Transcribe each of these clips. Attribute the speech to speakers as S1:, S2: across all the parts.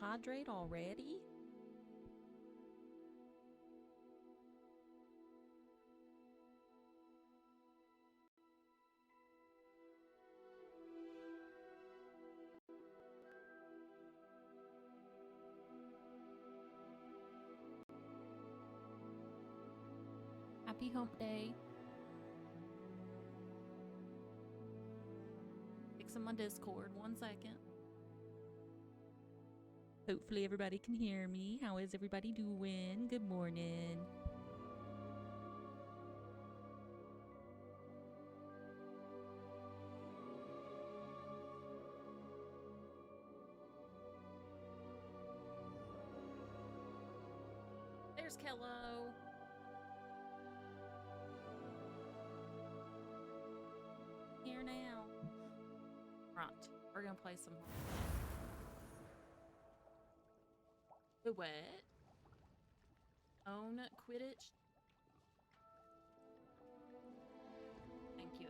S1: hydrate already? Happy hump day. Fixing my Discord, 1 second. Hopefully everybody can hear me. How is everybody doing? Good morning. There's Kello. Here now. Right, we're gonna play some. The what? Own Quidditch? Thank you.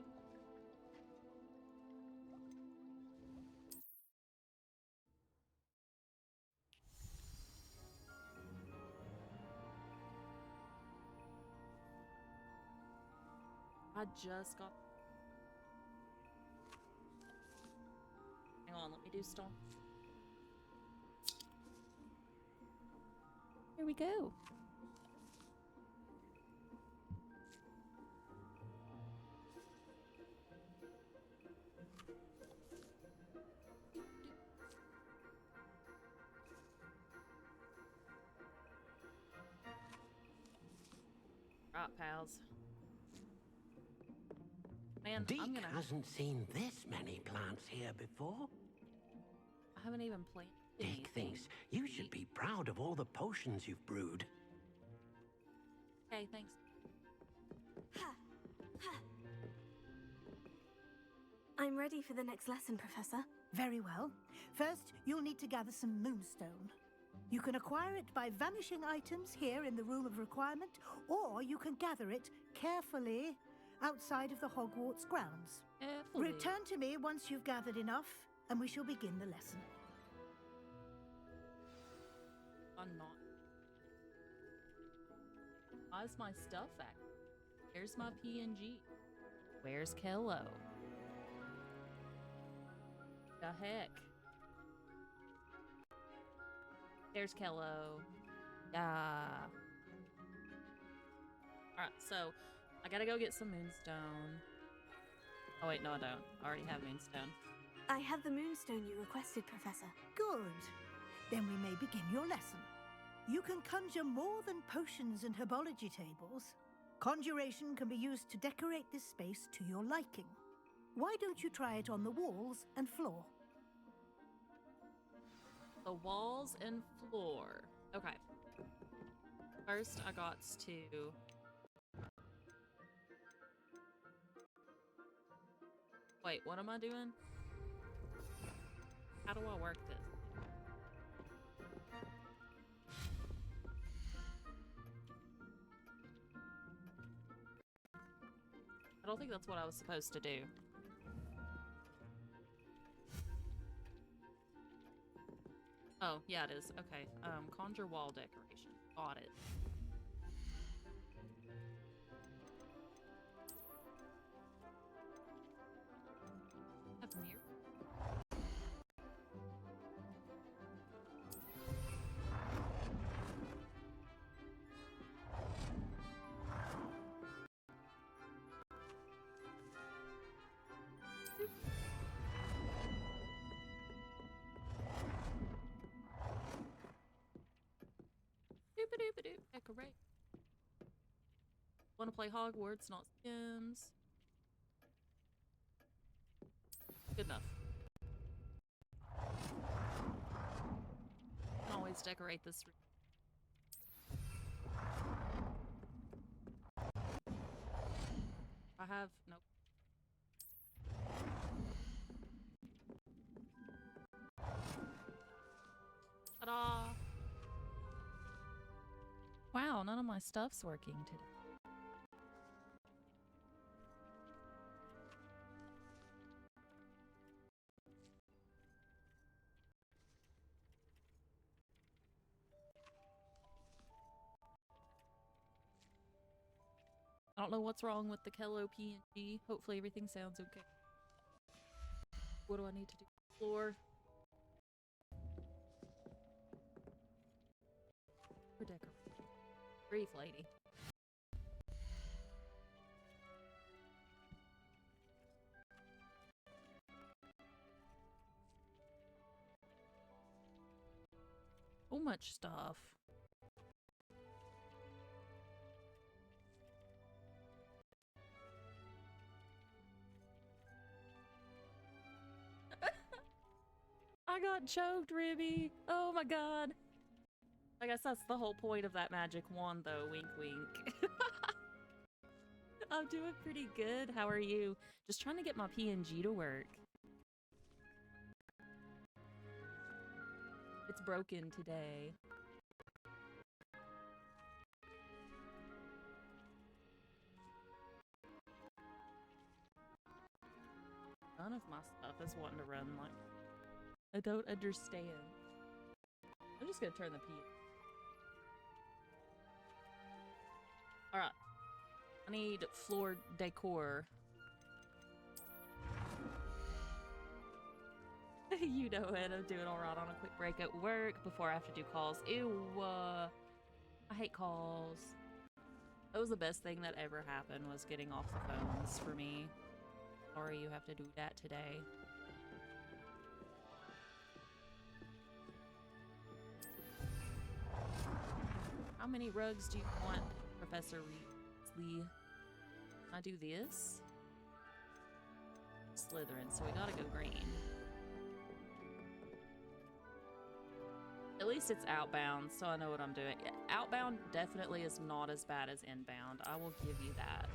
S1: I just got... Hang on, let me do stuff. Here we go. Right, pals. Man,
S2: Deke
S1: I'm gonna...
S2: hasn't seen this many plants here before.
S1: I haven't even played
S2: Deke thinks you should be proud of all the potions you've brewed.
S1: Okay, thanks.
S3: I'm ready for the next lesson, Professor.
S4: Very well. First, you'll need to gather some moonstone. You can acquire it by vanishing items here in the Room of Requirement, or you can gather it carefully outside of the Hogwarts grounds.
S1: Carefully.
S4: Return to me once you've gathered enough, and we shall begin the lesson.
S1: I'm not. Why's my stuff at? Here's my PNG. Where's Kello? The heck? There's Kello. Yeah. Alright, so I gotta go get some moonstone. Oh wait, no I don't. I already have moonstone.
S3: I have the moonstone you requested, Professor.
S4: Good. Then we may begin your lesson. You can conjure more than potions and herbology tables. Conjuration can be used to decorate this space to your liking. Why don't you try it on the walls and floor?
S1: The walls and floor. Okay. First, I got to... Wait, what am I doing? How do I work this? I don't think that's what I was supposed to do. Oh, yeah, it is. Okay. Conjure wall decoration. Got it. Have mirror. Doop-a-doop-a-doop. Decorate. Want to play Hogwarts, not Sims. Good enough. Can always decorate this room. I have... Nope. Ta-da! Wow, none of my stuff's working today. I don't know what's wrong with the Kello PNG. Hopefully everything sounds okay. What do I need to do? Floor. For decoration. Brief lady. So much stuff. I got choked, Ribby. Oh my god. I guess that's the whole point of that magic wand, though. Wink, wink. I'm doing pretty good. How are you? Just trying to get my PNG to work. It's broken today. None of my stuff is wanting to run like... I don't understand. I'm just gonna turn the P. Alright. I need floor decor. You know it. I'm doing alright on a quick break at work before I have to do calls. Ew. I hate calls. That was the best thing that ever happened, was getting off the phones for me. Sorry you have to do that today. How many rugs do you want, Professor Weasley? Can I do this? Slytherin, so we gotta go green. At least it's outbound, so I know what I'm doing. Outbound definitely is not as bad as inbound. I will give you that.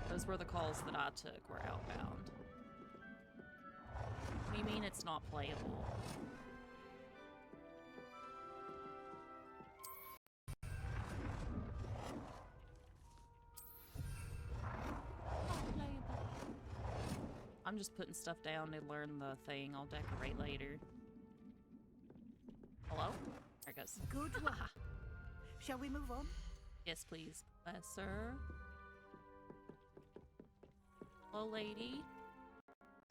S1: Those were the calls that I took, were outbound. What do you mean it's not playable? I'm just putting stuff down to learn the thing. I'll decorate later. Hello? There it goes.
S4: Good work. Shall we move on?
S1: Yes, please, Professor. Hello, lady.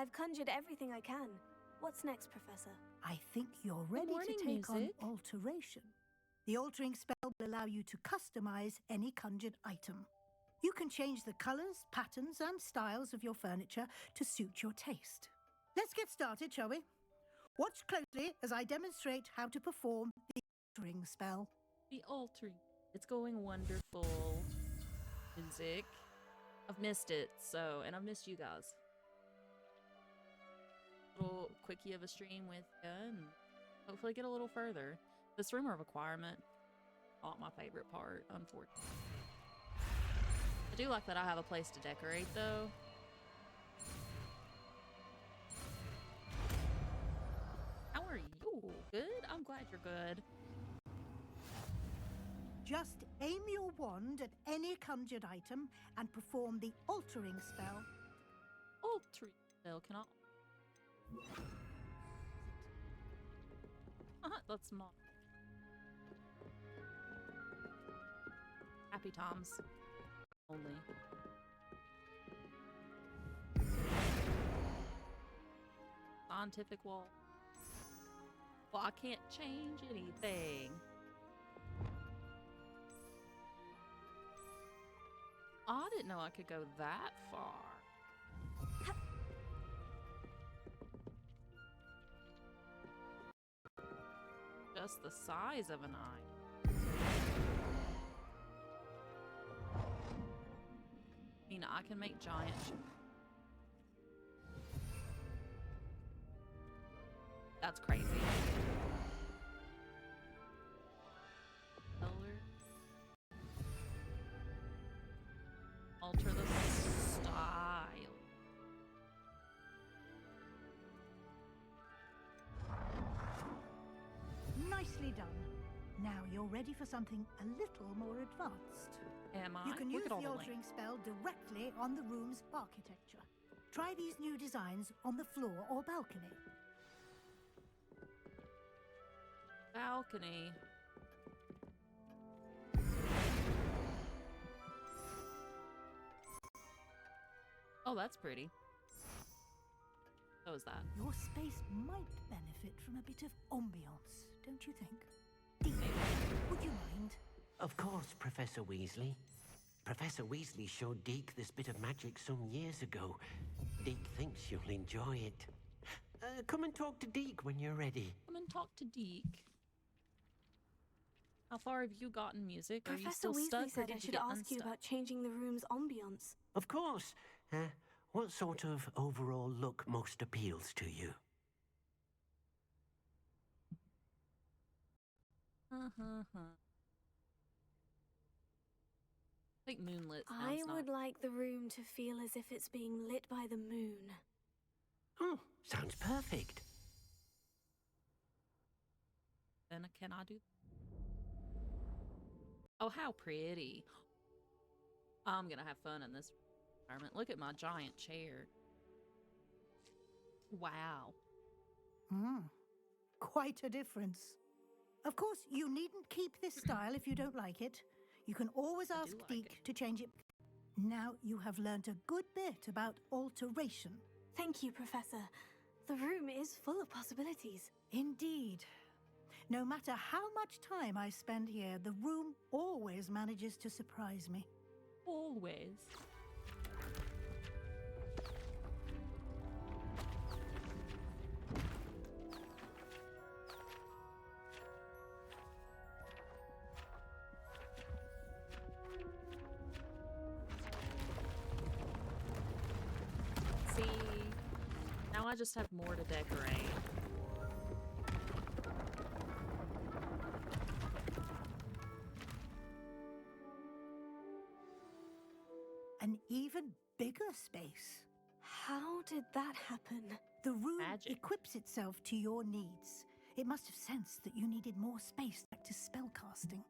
S3: I've conjured everything I can. What's next, Professor?
S4: I think you're ready
S1: morning,
S4: to take
S1: music.
S4: on alteration. The altering spell will allow you to customize any conjured item. You can change the colors, patterns, and styles of your furniture to suit your taste. Let's get started, shall we? Watch closely as I demonstrate how to perform the altering spell.
S1: The altering. It's going wonderful. Music. I've missed it, so, and I've missed you guys. Little quickie of a stream with you, and hopefully get a little further. This room of requirement, not my favorite part, unfortunately. I do like that I have a place to decorate, though. How are you? Good? I'm glad you're good.
S4: Just aim your wand at any conjured item and perform the altering spell.
S1: Altering spell, can I? That's not. Happy times. Only. Scientific wall. Well, I can't change anything. I didn't know I could go that far. Just the size of an eye. I mean, I can make giant. That's crazy. Color. Alter the style.
S4: Nicely done. Now you're ready for something a little more advanced.
S1: Am I?
S4: You can
S1: Look
S4: use
S1: at all
S4: the
S1: the
S4: altering
S1: links.
S4: spell directly on the room's architecture. Try these new designs on the floor or balcony.
S1: Balcony. Oh, that's pretty. So is that.
S4: Your space might benefit from a bit of ambiance, don't you think? Dean, would you mind?
S2: Of course, Professor Weasley. Professor Weasley showed Deke this bit of magic some years ago. Deke thinks you'll enjoy it. Come and talk to Deke when you're ready.
S1: Come and talk to Deke. How far have you gotten music? Are you
S3: Professor
S1: still stuck,
S3: Weasley
S1: or
S3: said
S1: did
S3: I
S1: you
S3: should
S1: get
S3: ask you
S1: unstuck?
S3: about changing the room's ambiance.
S2: Of course. What sort of overall look most appeals to you?
S1: I think moonlit sounds
S3: I
S1: not.
S3: would like the room to feel as if it's being lit by the moon.
S2: Oh, sounds perfect.
S1: Then can I do? Oh, how pretty! I'm gonna have fun in this environment. Look at my giant chair. Wow.
S4: Quite a difference. Of course, you needn't keep this style if you don't like it. You can always
S1: I
S4: ask
S1: do like
S4: Deke to change it. Now you have learnt a good bit about alteration.
S3: Thank you, Professor. The room is full of possibilities.
S4: Indeed. No matter how much time I spend here, the room always manages to surprise me.
S1: Always. See, now I just have more to decorate.
S4: An even bigger space.
S3: How did that happen?
S4: The room
S1: Magic.
S4: equips itself to your needs. It must have sensed that you needed more space to practice spellcasting.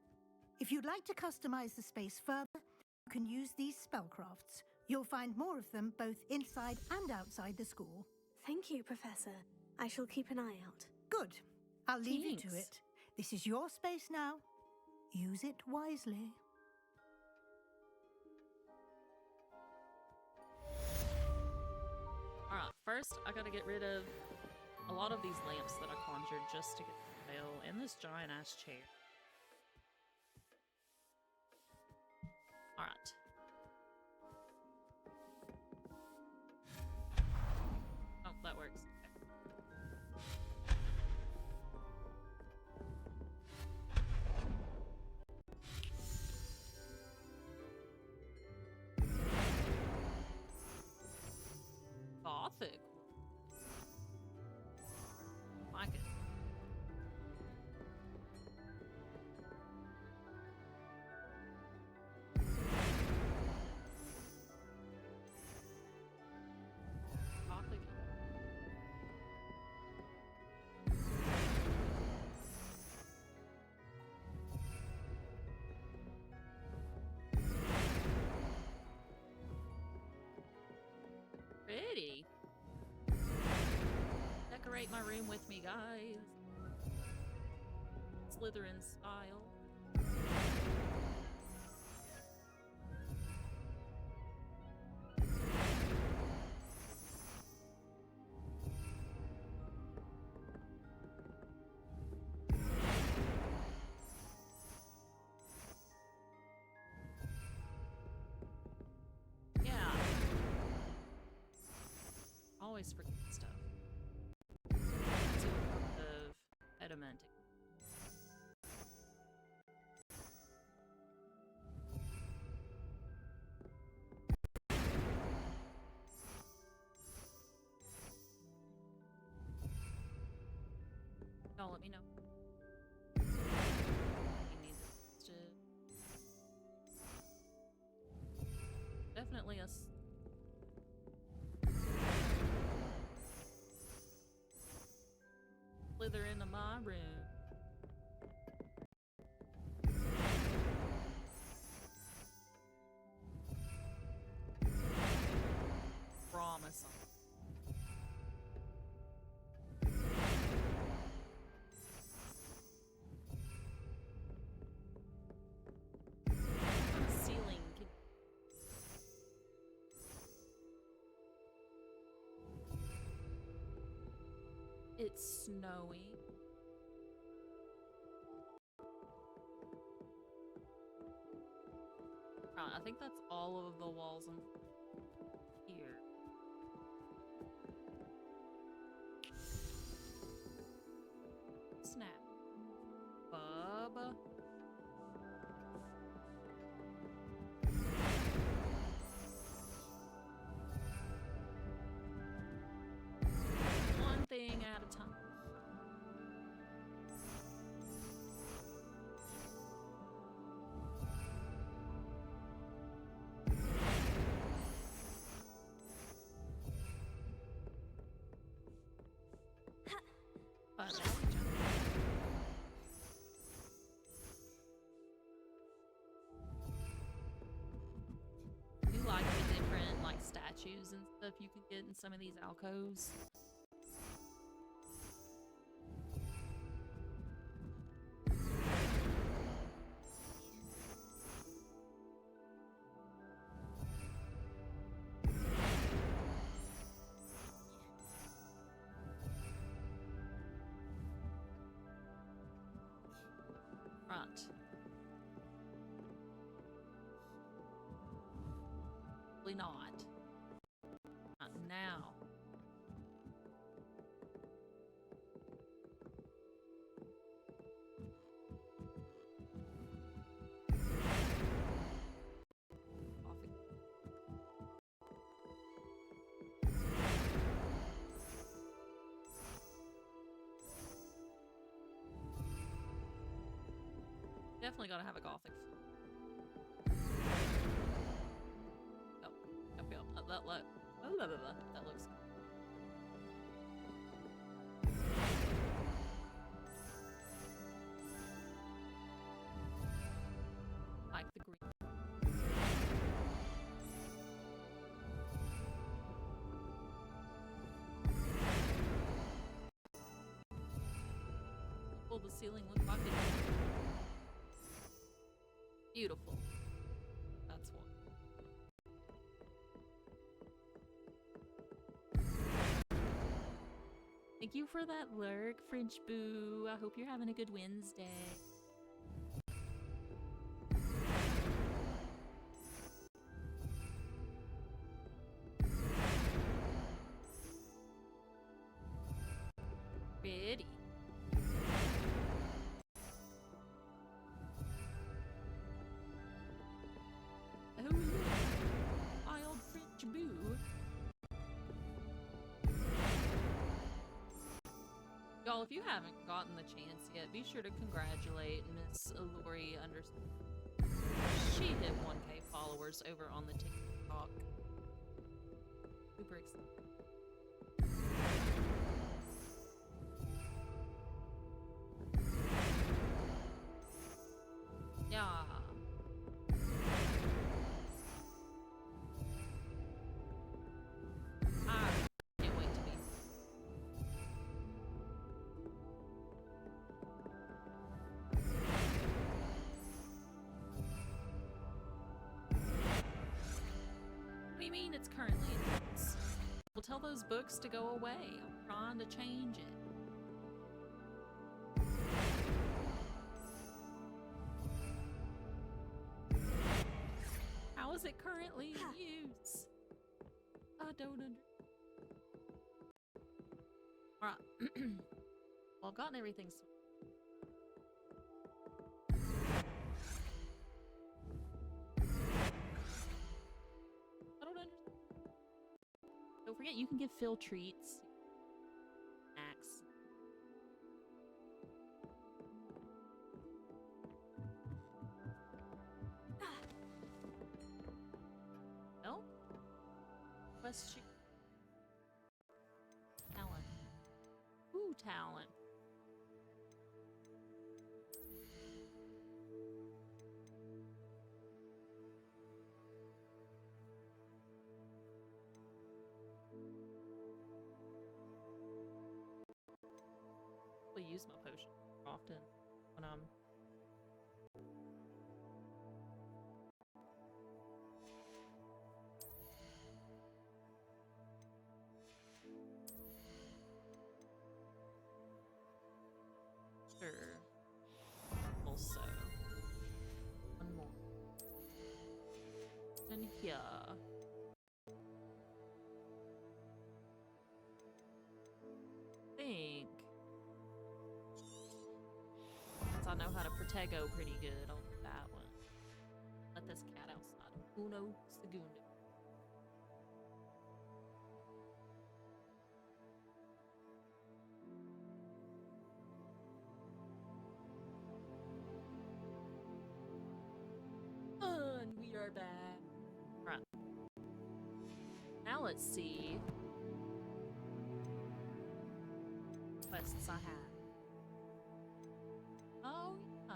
S4: If you'd like to customize the space further, you can use these spellcrafts. You'll find more of them both inside and outside the school.
S3: Thank you, Professor. I shall keep an eye out.
S4: Good. I'll leave you to
S1: Thanks.
S4: it. This is your space now. Use it wisely.
S1: Alright, first I gotta get rid of a lot of these lamps that I conjured just to get the spell in this giant ass chair. Alright. Oh, that works. Gothic. Like it. Gothic. Pretty. Decorate my room with me, guys. Slytherin style. Yeah. Always forget stuff. Let's do a cup of adamant. Y'all let me know. You need this to... Definitely us. Slither into my room. Promise. On the ceiling. it's snowy. Right, I think that's all of the walls in here. Snap. Bub. One thing at a time. But now we jump. You like the different like statues and stuff you could get in some of these alcoves. Front. Probably not. Not now. Coffee. Definitely gotta have a gothic. Yep. That looks. Like the green. Will the ceiling look like it? Beautiful. That's one. Thank you for that lurk, French Boo. I hope you're having a good Wednesday. Ready. Oh, look. My old French Boo. Y'all, if you haven't gotten the chance yet, be sure to congratulate Miss Lori Anderson. She hit 1K followers over on the TikTok. Super excited. Yeah. I can't wait to be. What do you mean it's currently in use? We'll tell those books to go away. I'm trying to change it. How is it currently in use? I don't understand. Alright. Well, I've gotten everything. I don't understand. Don't forget, you can give Phil treats. Snacks. No? Question. Talent. Ooh, talent. I use my potion often when I'm here? Think. Since I know how to Protego pretty good, I'll do that one. Let this cat outside. Uno segundo. And we are back. Right. Now let's see. Quests I have. Oh, yeah.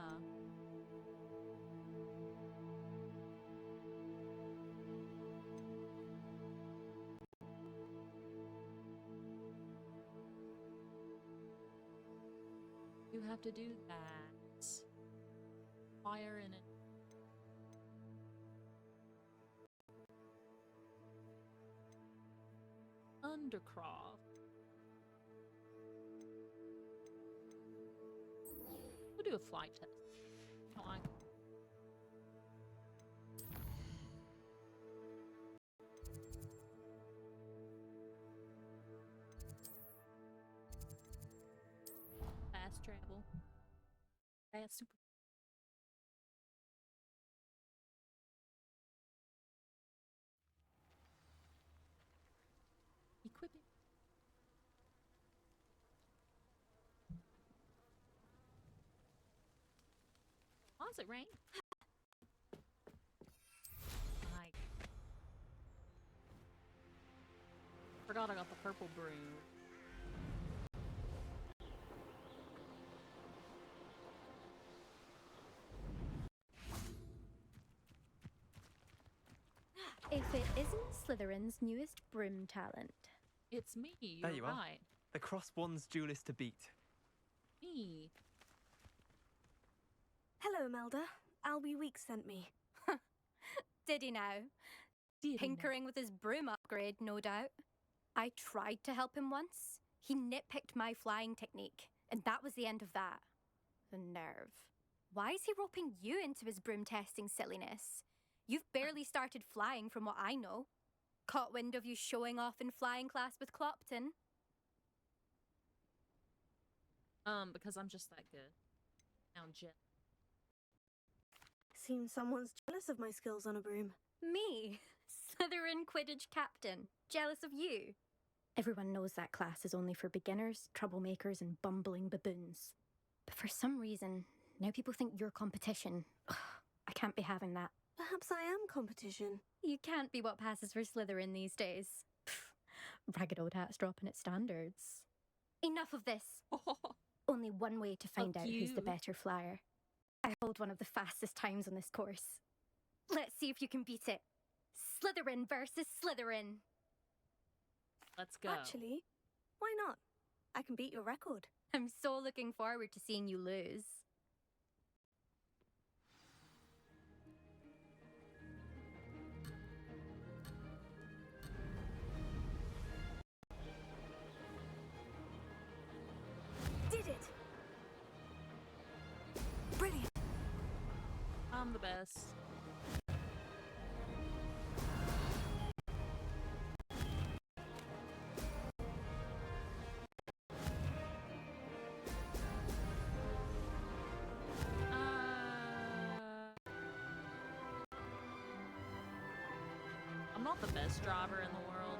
S1: You have to do that. Fire in it. Undercroft. We'll do a flight test. I like it. Fast travel. Fast super. Equipping. Why does it rain? Like, forgot I got the purple broom.
S5: If it isn't Slytherin's newest broom talent.
S1: It's me. You're
S6: There you are.
S1: right.
S6: The cross-wands duelist to beat.
S1: Me.
S3: Hello, Melda. Albie Weeks sent me.
S5: Did he now? Tinkering with his broom upgrade, no doubt. I tried to help him once. He nitpicked my flying technique, and that was the end of that. The nerve. Why is he roping you into his broom testing silliness? You've barely started flying from what I know. Caught wind of you showing off in flying class with Clopton.
S1: Because I'm just that good. Now, Jen.
S3: Seems someone's jealous of my skills on a broom.
S5: Me, Slytherin Quidditch captain, jealous of you. Everyone knows that class is only for beginners, troublemakers, and bumbling baboons. But for some reason, now people think you're competition. Ugh, I can't be having that.
S3: Perhaps I am competition.
S5: You can't be what passes for Slytherin these days. Pff, ragged old hat's dropping its standards. Enough of this. Only one way to find out who's the
S1: you.
S5: better flyer. I hold one of the fastest times on this course. Let's see if you can beat it. Slytherin versus Slytherin.
S1: Let's go.
S3: Actually, why not? I can beat your record.
S5: I'm so looking forward to seeing you lose.
S3: Did it! Brilliant!
S1: I'm the best. I'm not the best driver in the world.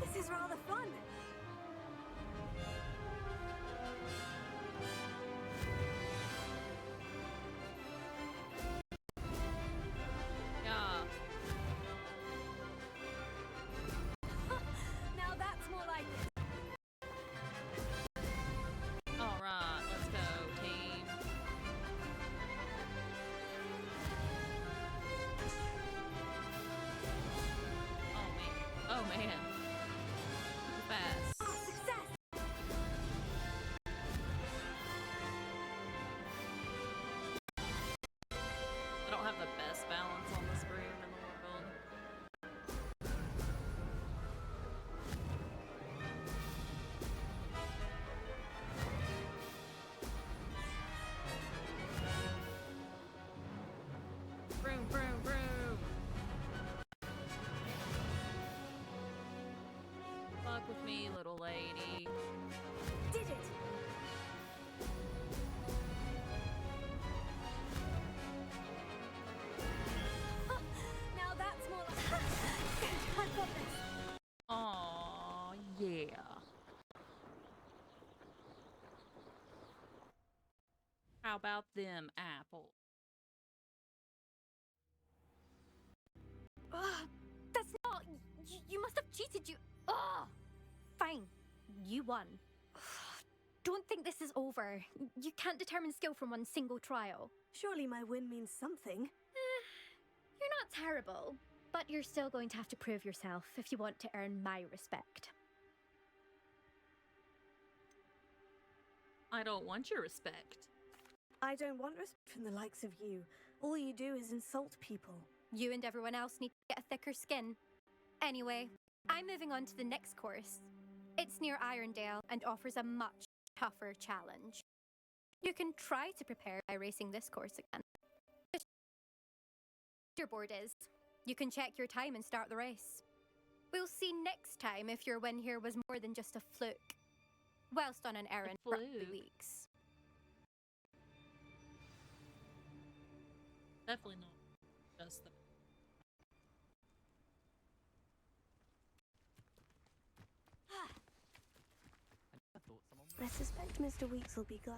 S3: This is rather fun.
S1: Yeah.
S3: Now that's more like it.
S1: All right, let's go, team. Oh man. Fast.
S3: Success!
S1: I don't have the best balance on this broom in the world. How about them apples?
S5: Ugh, that's not... You must have cheated, you... Ugh! Fine. You won. Don't think this is over. You can't determine skill from one single trial.
S3: Surely my win means something.
S5: You're not terrible, but you're still going to have to prove yourself if you want to earn my respect.
S1: I don't want your respect.
S3: I don't want respect from the likes of you. All you do is insult people.
S5: You and everyone else need to get a thicker skin. Anyway, I'm moving on to the next course. It's near Irondale and offers a much tougher challenge. You can try to prepare by racing this course again. Your board is. You can check your time and start the race. We'll see next time if your win here was more than just a fluke. Whilst on an errand for 3 weeks.
S1: Definitely not just the...
S6: I thought someone...
S3: I suspect Mr. Weeks will be glad.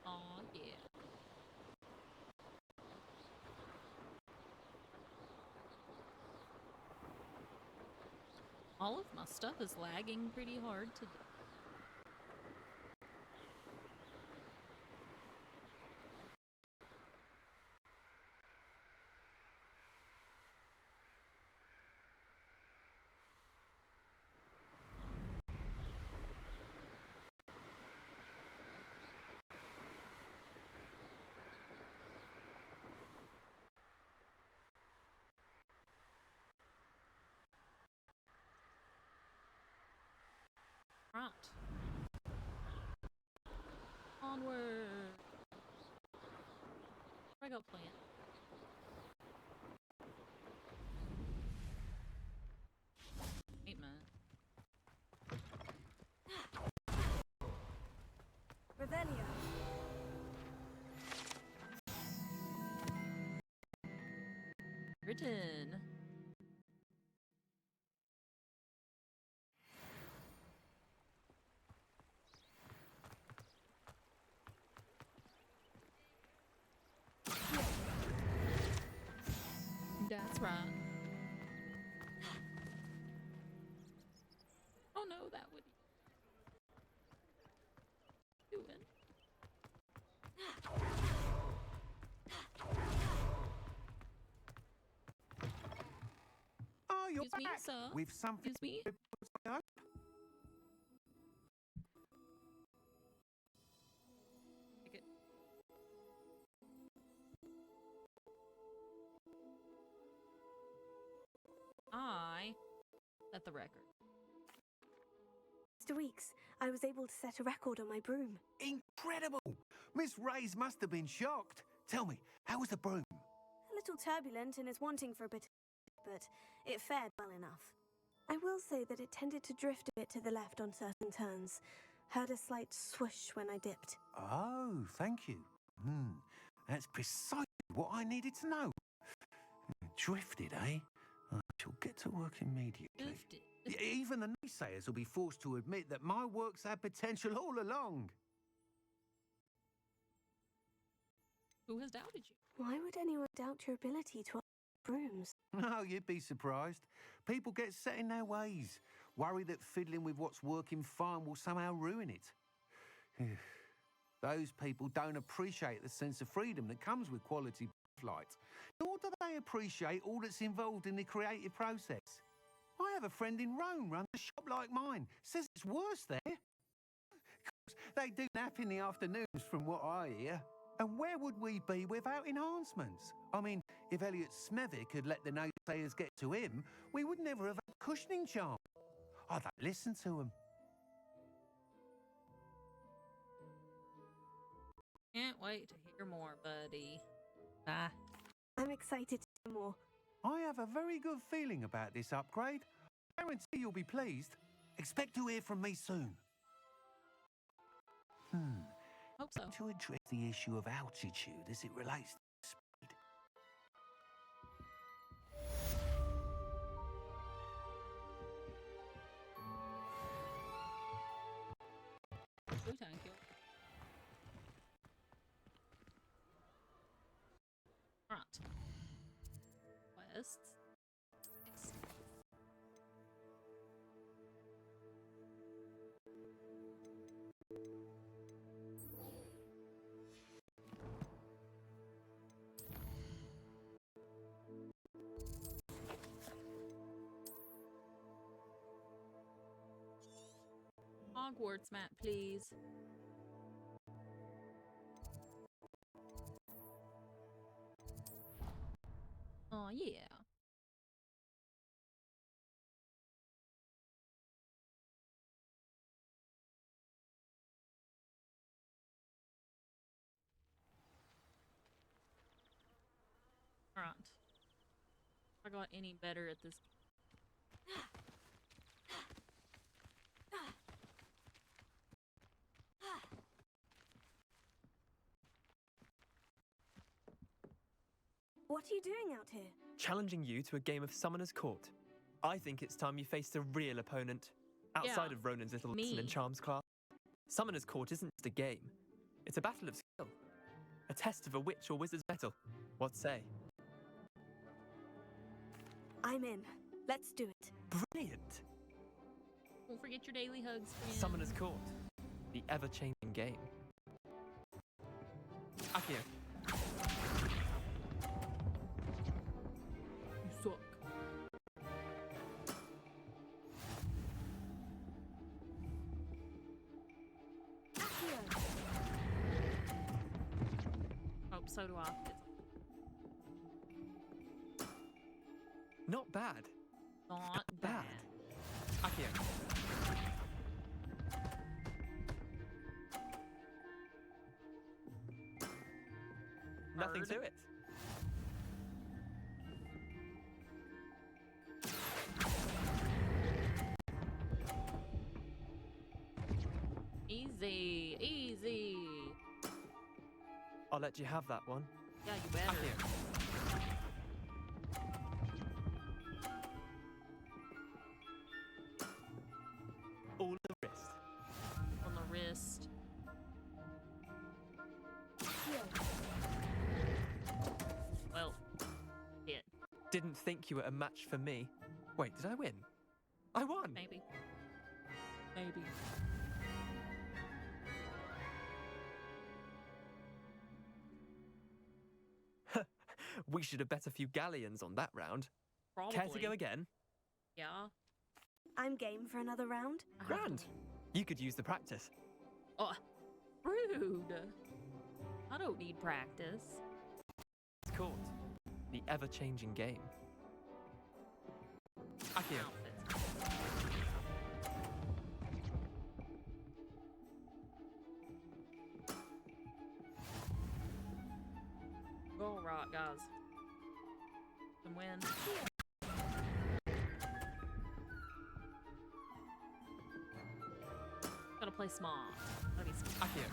S1: Aw, yeah. All of my stuff is lagging pretty hard today. Right. Onward. Where I go plant? Wait a minute.
S3: Revelio.
S1: Written. That's right. Oh no, that would be doing.
S2: Oh, you're
S1: Excuse me,
S2: back
S1: sir.
S2: with something.
S1: Excuse me. Take it. I set the record.
S3: Mr. Weeks, I was able to set a record on my broom.
S2: Incredible! Miss Ray's must have been shocked. Tell me, how was the broom?
S3: A little turbulent and is wanting for a bit, but it fared well enough. I will say that it tended to drift a bit to the left on certain turns. Heard a slight swoosh when I dipped.
S2: Oh, thank you. That's precisely what I needed to know. Drifted, eh? I shall get to work immediately.
S1: Drifted.
S2: Even the naysayers will be forced to admit that my work's had potential all along.
S1: Who has doubted you?
S3: Why would anyone doubt your ability to brooms?
S2: No, you'd be surprised. People get set in their ways, worry that fiddling with what's working fine will somehow ruin it. Those people don't appreciate the sense of freedom that comes with quality flight, nor do they appreciate all that's involved in the creative process. I have a friend in Rome runs a shop like mine. Says it's worse there. Of course, they do nap in the afternoons from what I hear. And where would we be without enhancements? I mean, if Elliot Smethwick had let the naysayers get to him, we would never have had cushioning charm. I don't listen to them.
S1: Can't wait to hear more, buddy. Bye.
S3: I'm excited to hear more.
S2: I have a very good feeling about this upgrade. I guarantee you'll be pleased. Expect to hear from me soon.
S1: Hope so.
S2: To address the issue of altitude as it relates to speed.
S1: quests. Hogwarts map, please. Oh, yeah. Alright. If I got any better at this.
S3: What are you doing out here?
S7: Challenging you to a game of Summoner's Court. I think it's time you faced a real opponent. Outside
S1: Yeah,
S7: of Ronan's little
S1: me.
S7: lesson in Charms class. Summoner's Court isn't just a game. It's a battle of skill. A test of a witch or wizard's mettle. What say?
S3: I'm in. Let's do it.
S7: Brilliant!
S1: Don't forget your daily hugs, friend.
S7: Summoner's Court. The ever-changing game. Akio.
S1: You suck. Oh, so do I.
S7: Not bad.
S1: Not bad.
S7: Akio. Nothing
S1: Bird.
S7: to it.
S1: Easy, easy.
S7: I'll let you have that one.
S1: Yeah, you better.
S7: Akio. All in the wrist.
S1: On the wrist. Well, it.
S7: Didn't think you were a match for me. Wait, did I win? I won!
S1: Maybe. Maybe.
S7: We should have bet a few galleons on that round.
S1: Probably.
S7: Care to go again?
S1: Yeah.
S3: I'm game for another round.
S1: I have to
S7: Grand.
S1: win.
S7: You could use the practice.
S1: Oh, rude. I don't need practice.
S7: It's called the ever-changing game. Akio.
S1: Outfits. All right, guys. Can win. Gotta play smart. Gotta be smart.
S7: Akio.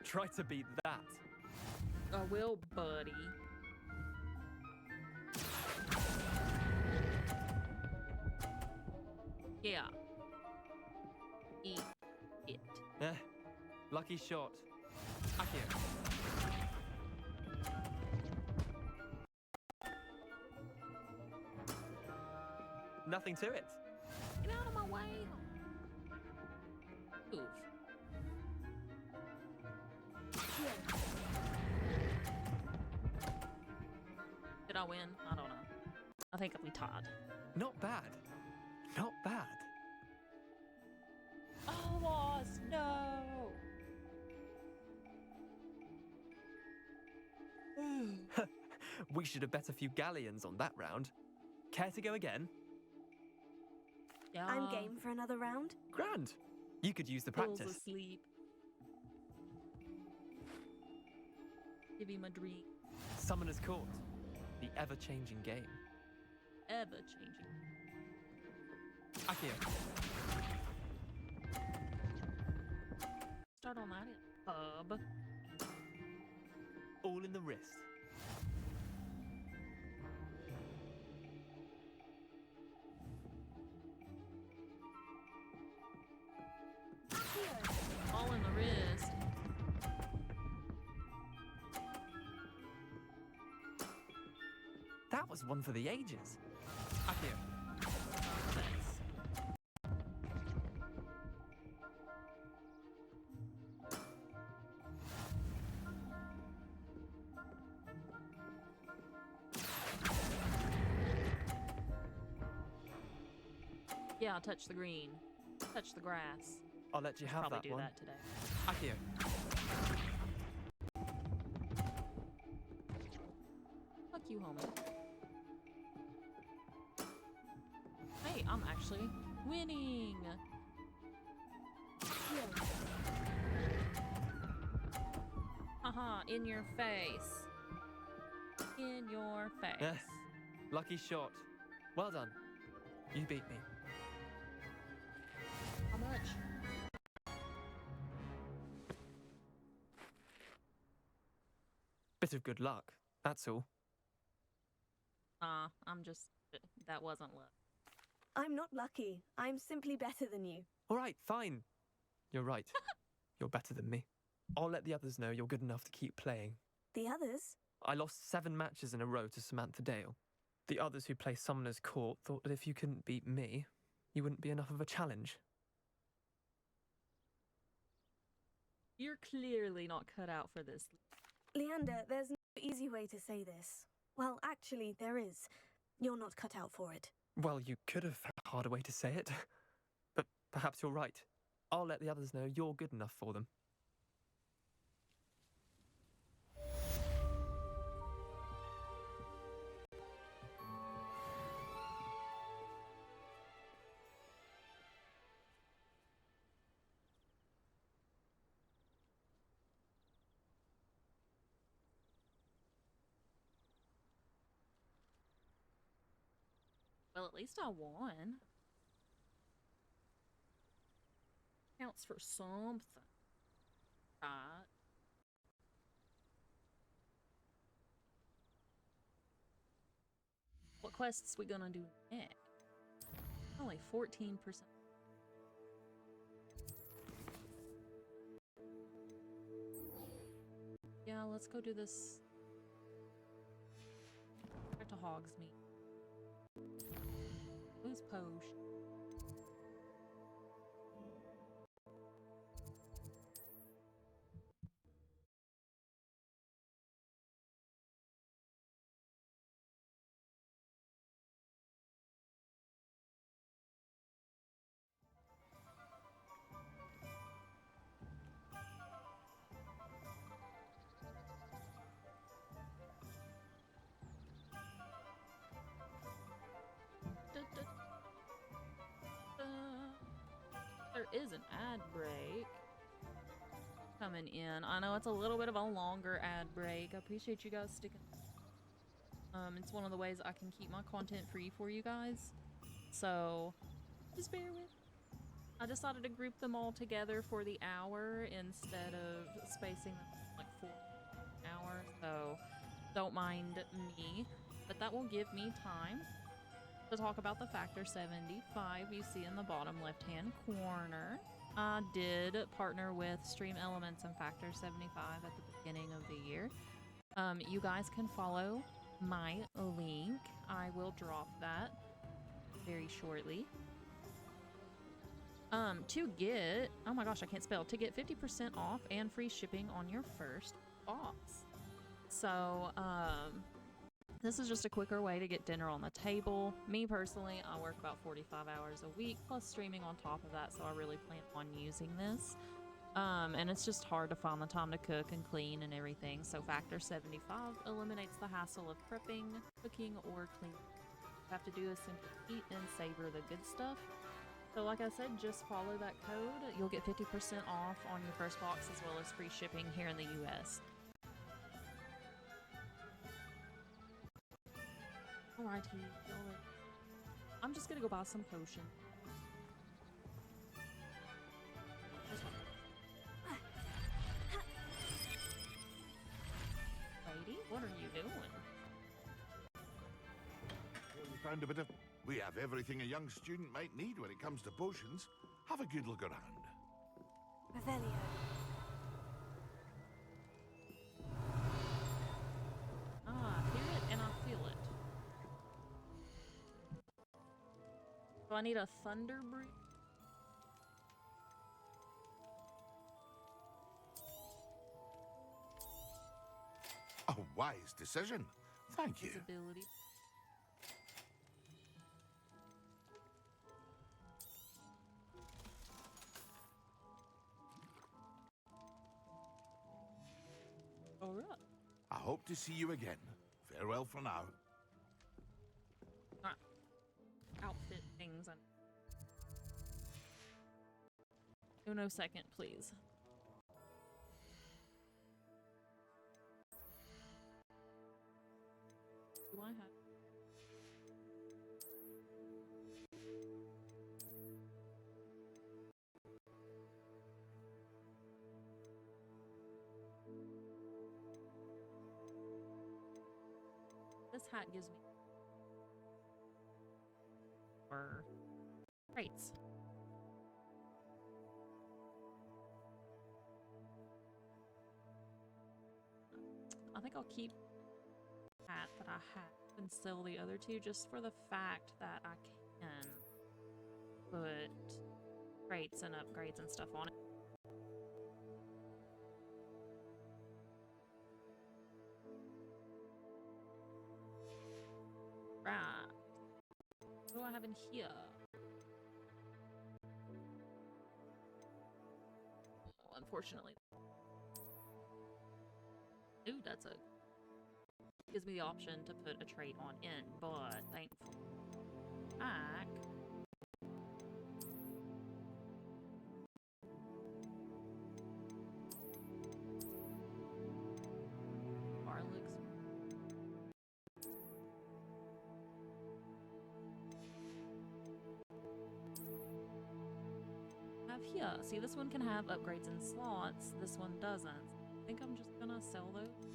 S7: Try to beat that.
S1: I will, buddy. Yeah. Eat it.
S7: Lucky shot. Akio. Nothing to it.
S1: Get out of my way. Oof. Did I win? I don't know. I think we tied.
S7: Not bad. Not bad.
S1: Oh, lost. No.
S7: We should have bet a few galleons on that round. Care to go again?
S1: Yeah.
S3: I'm game for another round.
S7: Grand. You could use the
S1: Bill's
S7: practice.
S1: asleep. Give him a dream.
S7: Summoner's Court. The ever-changing game.
S1: Ever changing.
S7: Akio.
S1: Start on that pub.
S7: All in the wrist.
S1: All in the wrist.
S7: That was one for the ages. Accio.
S1: Thanks. Yeah, touch the green. Touch the grass.
S7: I'll let you have
S1: Probably
S7: that
S1: do
S7: one.
S1: that today.
S7: Accio.
S1: Fuck you, homie. Hey, I'm actually winning. Yeah. Haha, in your face. In your face.
S7: Yes. Lucky shot. Well done. You beat me.
S1: How much?
S7: Bit of good luck, that's all.
S1: I'm just... That wasn't luck.
S3: I'm not lucky. I'm simply better than you.
S7: All right, fine. You're right. You're better than me. I'll let the others know you're good enough to keep playing.
S3: The others?
S7: I lost 7 matches in a row to Samantha Dale. The others who play Summoner's Court thought that if you couldn't beat me, you wouldn't be enough of a challenge.
S1: You're clearly not cut out for this.
S3: Leander, there's no easy way to say this. Well, actually, there is. You're not cut out for it.
S7: Well, you could have found a harder way to say it. But perhaps you're right. I'll let the others know you're good enough for them.
S1: Well, at least I won. Counts for something. Right. What quests we gonna do next? Only 14%. Yeah, let's go do this. Back to Hogsmeade. Who's Posh? There is an ad break coming in. I know it's a little bit of a longer ad break. I appreciate you guys sticking. It's one of the ways I can keep my content free for you guys. So just bear with. I decided to group them all together for the hour instead of spacing them like 4 hours. So don't mind me, but that will give me time to talk about the Factor 75 you see in the bottom left-hand corner. I did partner with Stream Elements and Factor 75 at the beginning of the year. You guys can follow my link. I will drop that very shortly. To get, oh my gosh, I can't spell, to get 50% off and free shipping on your first box. So, this is just a quicker way to get dinner on the table. Me personally, I work about 45 hours a week, plus streaming on top of that, so I really plan on using this. And it's just hard to find the time to cook and clean and everything, so Factor 75 eliminates the hassle of prepping, cooking, or cleaning. All you have to do is simply eat and savor the good stuff. So like I said, just follow that code. You'll get 50% off on your first box as well as free shipping here in the US. Alrighty, I'm just gonna go buy some potion. Lady, what are you doing?
S8: Well, we found a bit of... We have everything a young student might need when it comes to potions. Have a good look around.
S3: Revelio.
S1: Ah, I hear it and I feel it. I need a thunder brew?
S8: A wise decision. Thank you.
S1: Ability. All right.
S8: I hope to see you again. Farewell for now.
S1: Alright. Outfit things. Oh, no second, please. Do I have? This hat gives me or traits. I think I'll keep the hat that I have and sell the other two just for the fact that I can put traits and upgrades and stuff on it. Right. What do I have in here? Oh, unfortunately. Ooh, that's a... gives me the option to put a trait on in, but thankfully... back... Garlic's... have here. See, this one can have upgrades in slots. This one doesn't. I think I'm just gonna sell those.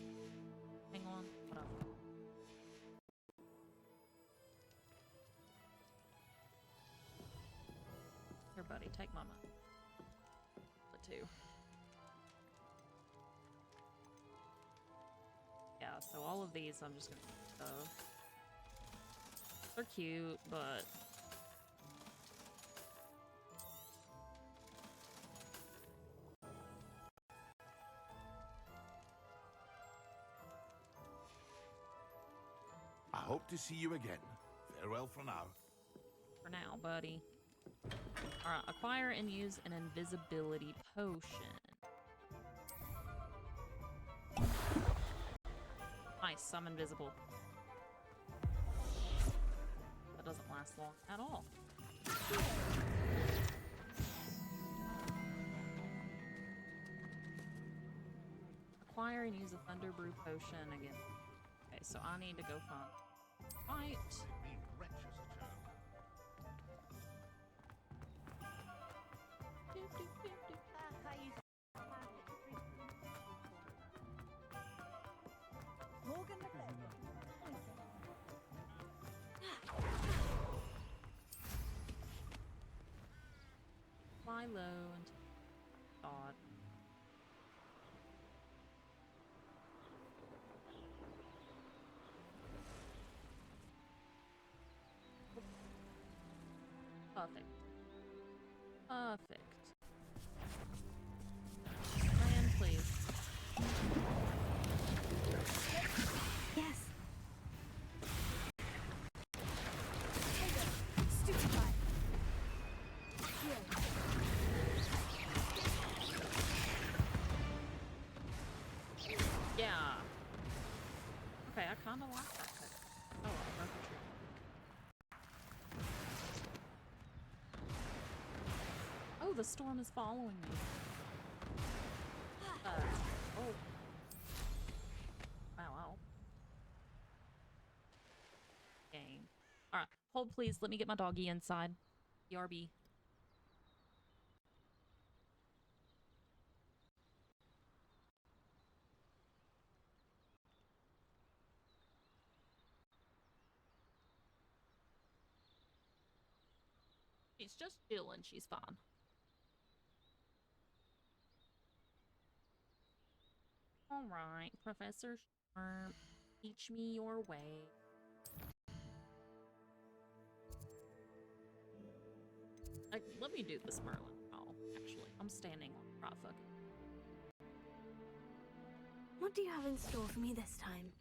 S1: Hang on. What up? Here, buddy, take my money. The two. Yeah, so all of these I'm just gonna they're cute, but
S8: I hope to see you again. Farewell for now.
S1: for now, buddy. Alright, acquire and use an invisibility potion. Nice, I'm invisible. That doesn't last long at all. Acquire and use a Thunder Brew potion again. Okay, so I need to go fight.
S4: Morgan
S1: Fly low and dot. Perfect. Perfect. Land, please.
S3: Yes.
S4: Stupefy.
S1: Yeah. Okay, I kind of like that. Oh, I broke a tree. Oh, the storm is following me. Oh. Wow. Game. Alright, hold please. Let me get my doggy inside. BRB. She's just chilling. She's fine. Alright, Professor Sharp, teach me your way. Like, let me do this Merlin. Oh, actually, I'm standing on the right fucking.
S3: What do you have in store for me this time?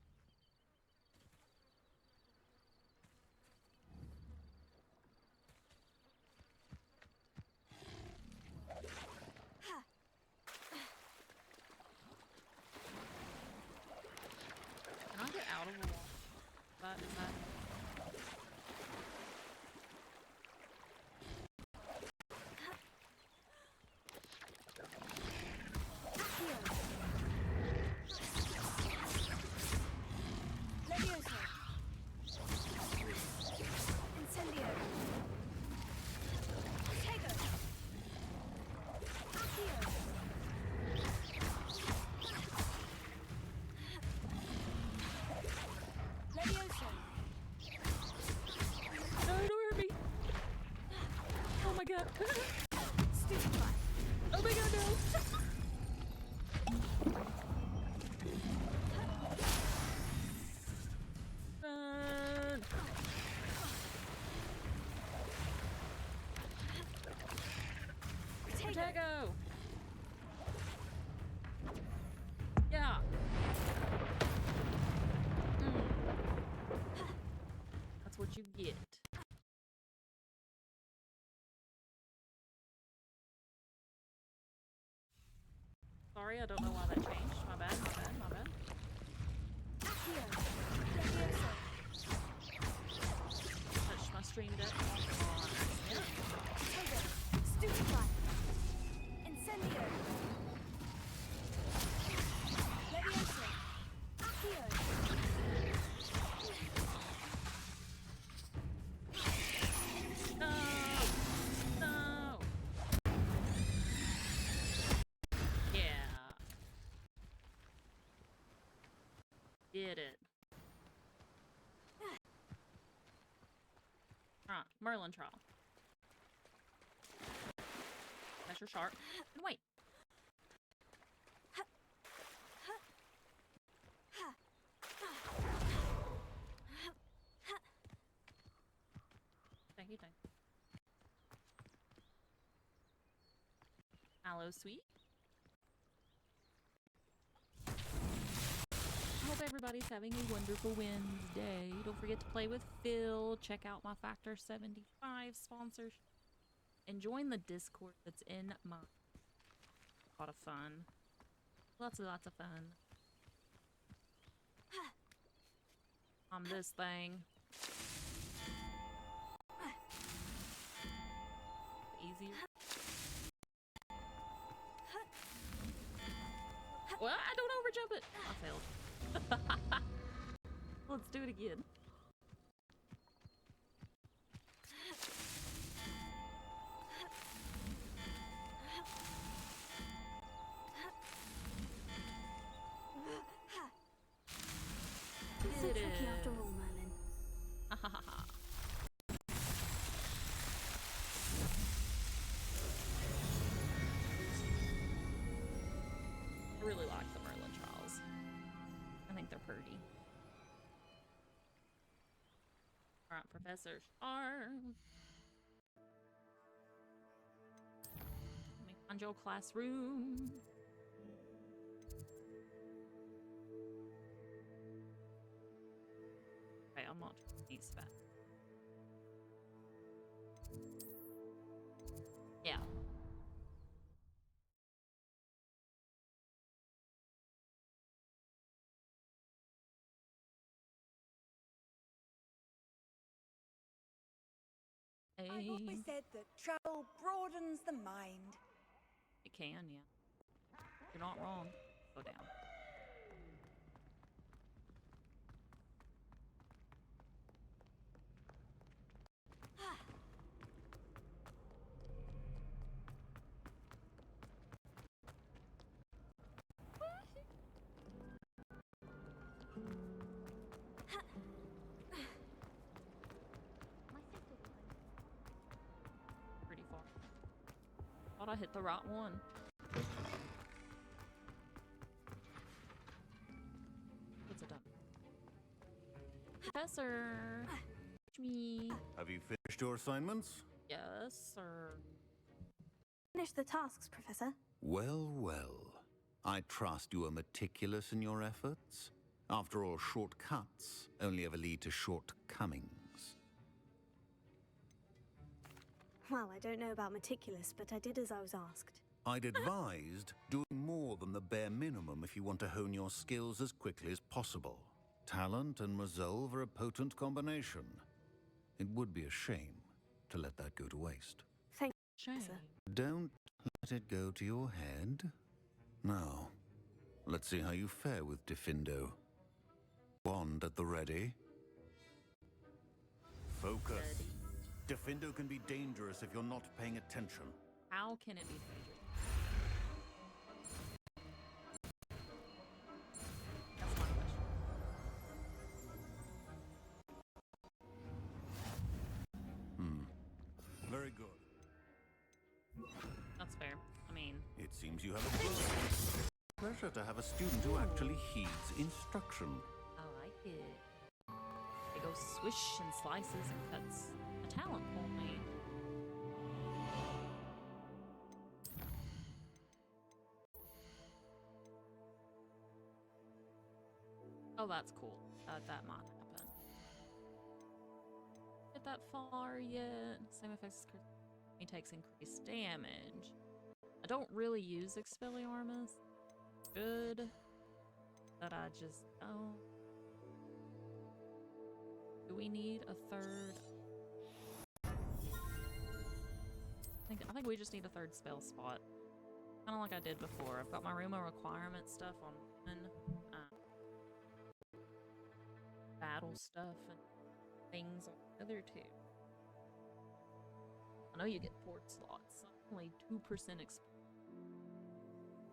S1: Can I get out of the wall? Is that... Oh my god. Oh my god, no. Run. Protego. Yeah. That's what you get. Sorry, I don't know why that changed. My bad, my bad, my bad. Touched my stream deck on accident.
S3: Stupefy. Incendio. Levioso. Accio.
S1: No! No! Yeah. Did it. Alright, Merlin trial. Measure sharp. And wait. Thank you, thank you. Aloe sweet. I hope everybody's having a wonderful Wednesday. Don't forget to play with Phil. Check out my Factor 75 sponsors. And join the Discord that's in my... A lot of fun. Lots of fun. On this thing. Easier. Well, I don't overjump it. I failed. Let's do it again.
S3: It's so tricky after all, Merlin. I really like the Merlin trials. I think they're pretty. Alright, Professor Sharp. Let me find your classroom. Okay, I'm not these fast. Yeah.
S9: I've always said that travel broadens the mind.
S1: It can, yeah. You're not wrong. Go down. Pretty far. Thought I hit the right one. What's it done? Professor! Teach me.
S10: Have you finished your assignments?
S1: Yes, sir.
S3: Finish the tasks, Professor.
S10: Well, well. I trust you are meticulous in your efforts. After all, shortcuts only ever lead to shortcomings.
S3: Well, I don't know about meticulous, but I did as I was asked.
S10: I'd advised doing more than the bare minimum if you want to hone your skills as quickly as possible. Talent and resolve are a potent combination. It would be a shame to let that go to waste.
S3: Thank you,
S1: Shame.
S3: Professor.
S10: Don't let it go to your head. Now, let's see how you fare with Diffindo. Wand at the ready. Focus. Diffindo can be dangerous if you're not paying attention.
S1: How can it be dangerous? That's my question.
S10: Very good.
S1: That's fair. I mean,
S10: It seems you have a pleasure to have a student who actually heeds instruction.
S1: I like it. It goes swish and slices and cuts. A talent point. Oh, that's cool. That might happen. Get that far yet? Same effects. He takes increased damage. I don't really use Expelliarmus. Good. But I just don't. Do we need a third? I think we just need a third spell spot. Kind of like I did before. I've got my Ruma requirement stuff on one. Battle stuff and things on the other two. I know you get port slots. Only 2%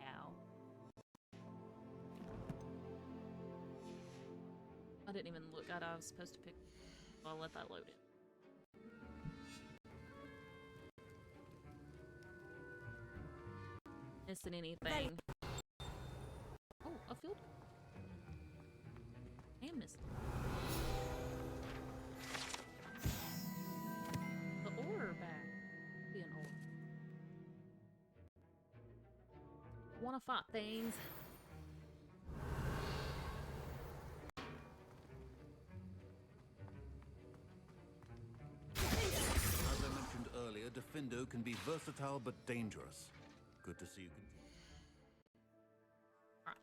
S1: Ow. I didn't even look at it. I was supposed to pick. I'll let that load in. Missing anything? Oh, a field. I am missing. The ore back. Be an ore. Wanna fight things?
S10: As I mentioned earlier, Diffindo can be versatile but dangerous. Good to see you continue.
S1: Right.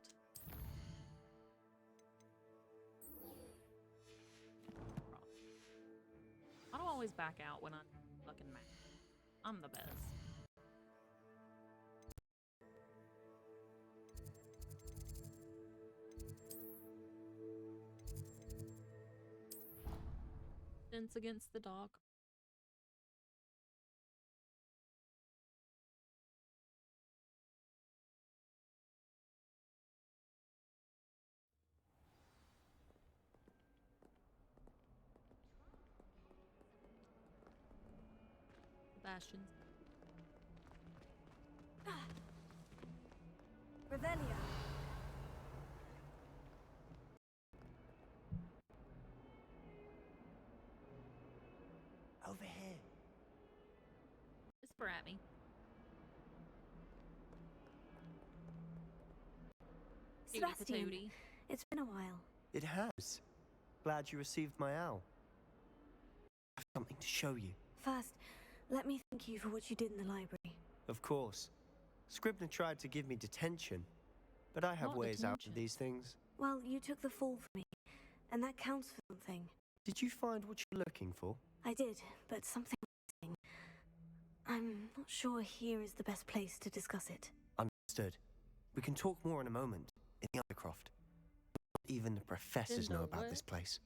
S1: I don't always back out when I'm fucking mad. I'm the best. Defense against the dog. Bastions.
S3: Revelio.
S6: Over here.
S1: Whisper at me.
S3: Sebastian,
S1: Patootie.
S3: it's been a while.
S6: It has. Glad you received my owl. I have something to show you.
S3: First, let me thank you for what you did in the library.
S6: Of course. Scribner tried to give me detention, but I have
S1: What
S6: ways out
S1: detention?
S6: of these things.
S3: Well, you took the fall for me, and that counts for something.
S6: Did you find what you're looking for?
S3: I did, but something was missing. I'm not sure here is the best place to discuss it.
S6: Understood. We can talk more in a moment, in the Undercroft. Even the professors
S1: In the
S6: know about
S1: what?
S6: this place.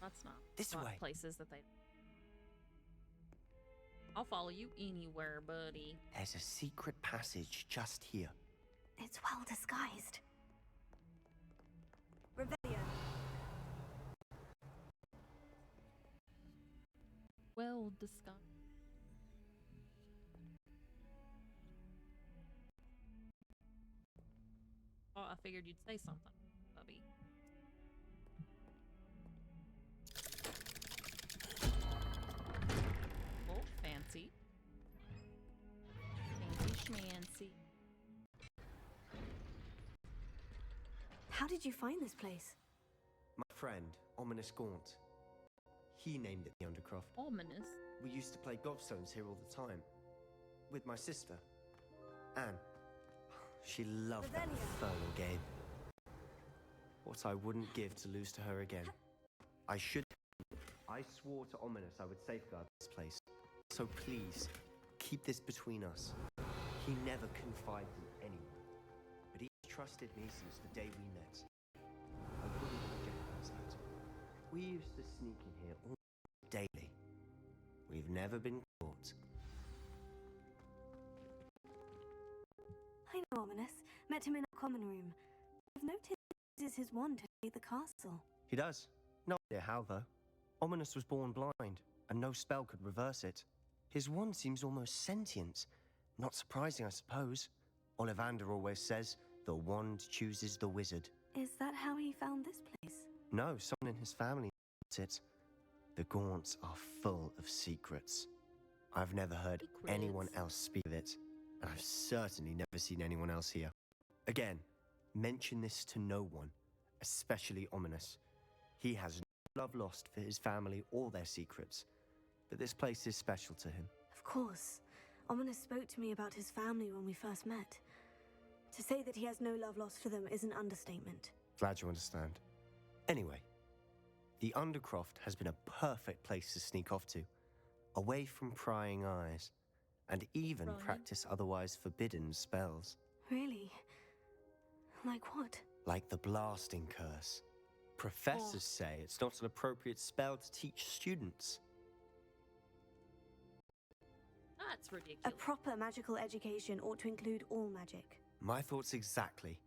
S1: That's not
S6: This
S1: not
S6: way.
S1: places that they. I'll follow you anywhere, buddy.
S6: There's a secret passage just here.
S3: It's well disguised. Revelio.
S1: Well disguised. Oh, I figured you'd say something, Bubby.
S3: How did you find this place?
S11: My friend, Ominous Gaunt. He named it the Undercroft.
S1: Ominous?
S11: We used to play gobstones here all the time. With my sister, Anne. She loved that infernal game. What I wouldn't give to lose to her again. I swore to Ominous I would safeguard this place. So please, keep this between us. He never confided in anyone. But he's trusted me since the day we met. I wouldn't jeopardize that. We used to sneak in here all daily. We've never been caught.
S3: I know Ominous. Met him in our common room. I've noticed he uses his wand to invade the castle.
S11: He does. No idea how, though. Ominous was born blind, and no spell could reverse it. His wand seems almost sentient. Not surprising, I suppose. Ollivander always says, the wand chooses the wizard.
S3: Is that how he found this place?
S11: No, someone in his family knows it. The Gaunts are full of secrets. I've never heard anyone else speak of it, and I've certainly never seen anyone else here. Again, mention this to no one, especially Ominous. He has no love lost for his family or their secrets, but this place is special to him.
S3: Of course. Ominous spoke to me about his family when we first met. To say that he has no love lost for them is an understatement.
S11: Glad you understand. Anyway, the Undercroft has been a perfect place to sneak off to, away from prying eyes, and even practice otherwise forbidden spells.
S3: Really? Like what?
S11: Like the blasting curse. Professors say it's not an appropriate spell to teach students.
S1: That's ridiculous.
S3: A proper magical education ought to include all magic.
S11: My thoughts exactly.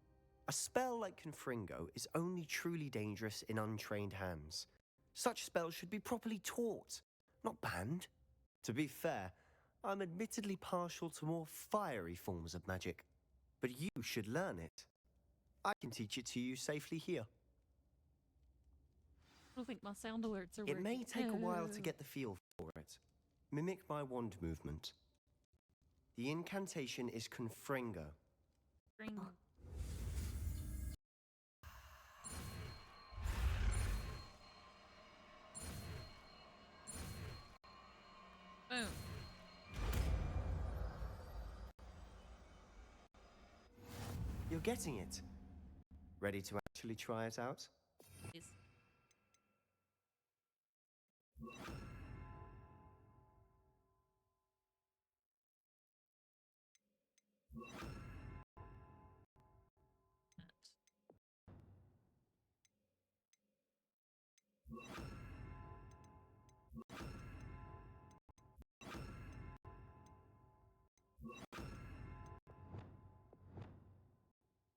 S11: A spell like Confringo is only truly dangerous in untrained hands. Such spells should be properly taught, not banned. To be fair, I'm admittedly partial to more fiery forms of magic, but you should learn it. I can teach it to you safely here.
S1: I don't think my sound alerts are working.
S11: It may take a while to get the feel for it. Mimic my wand movement. The incantation is Confringo.
S1: Boom.
S11: You're getting it. Ready to actually try it out?
S1: Please.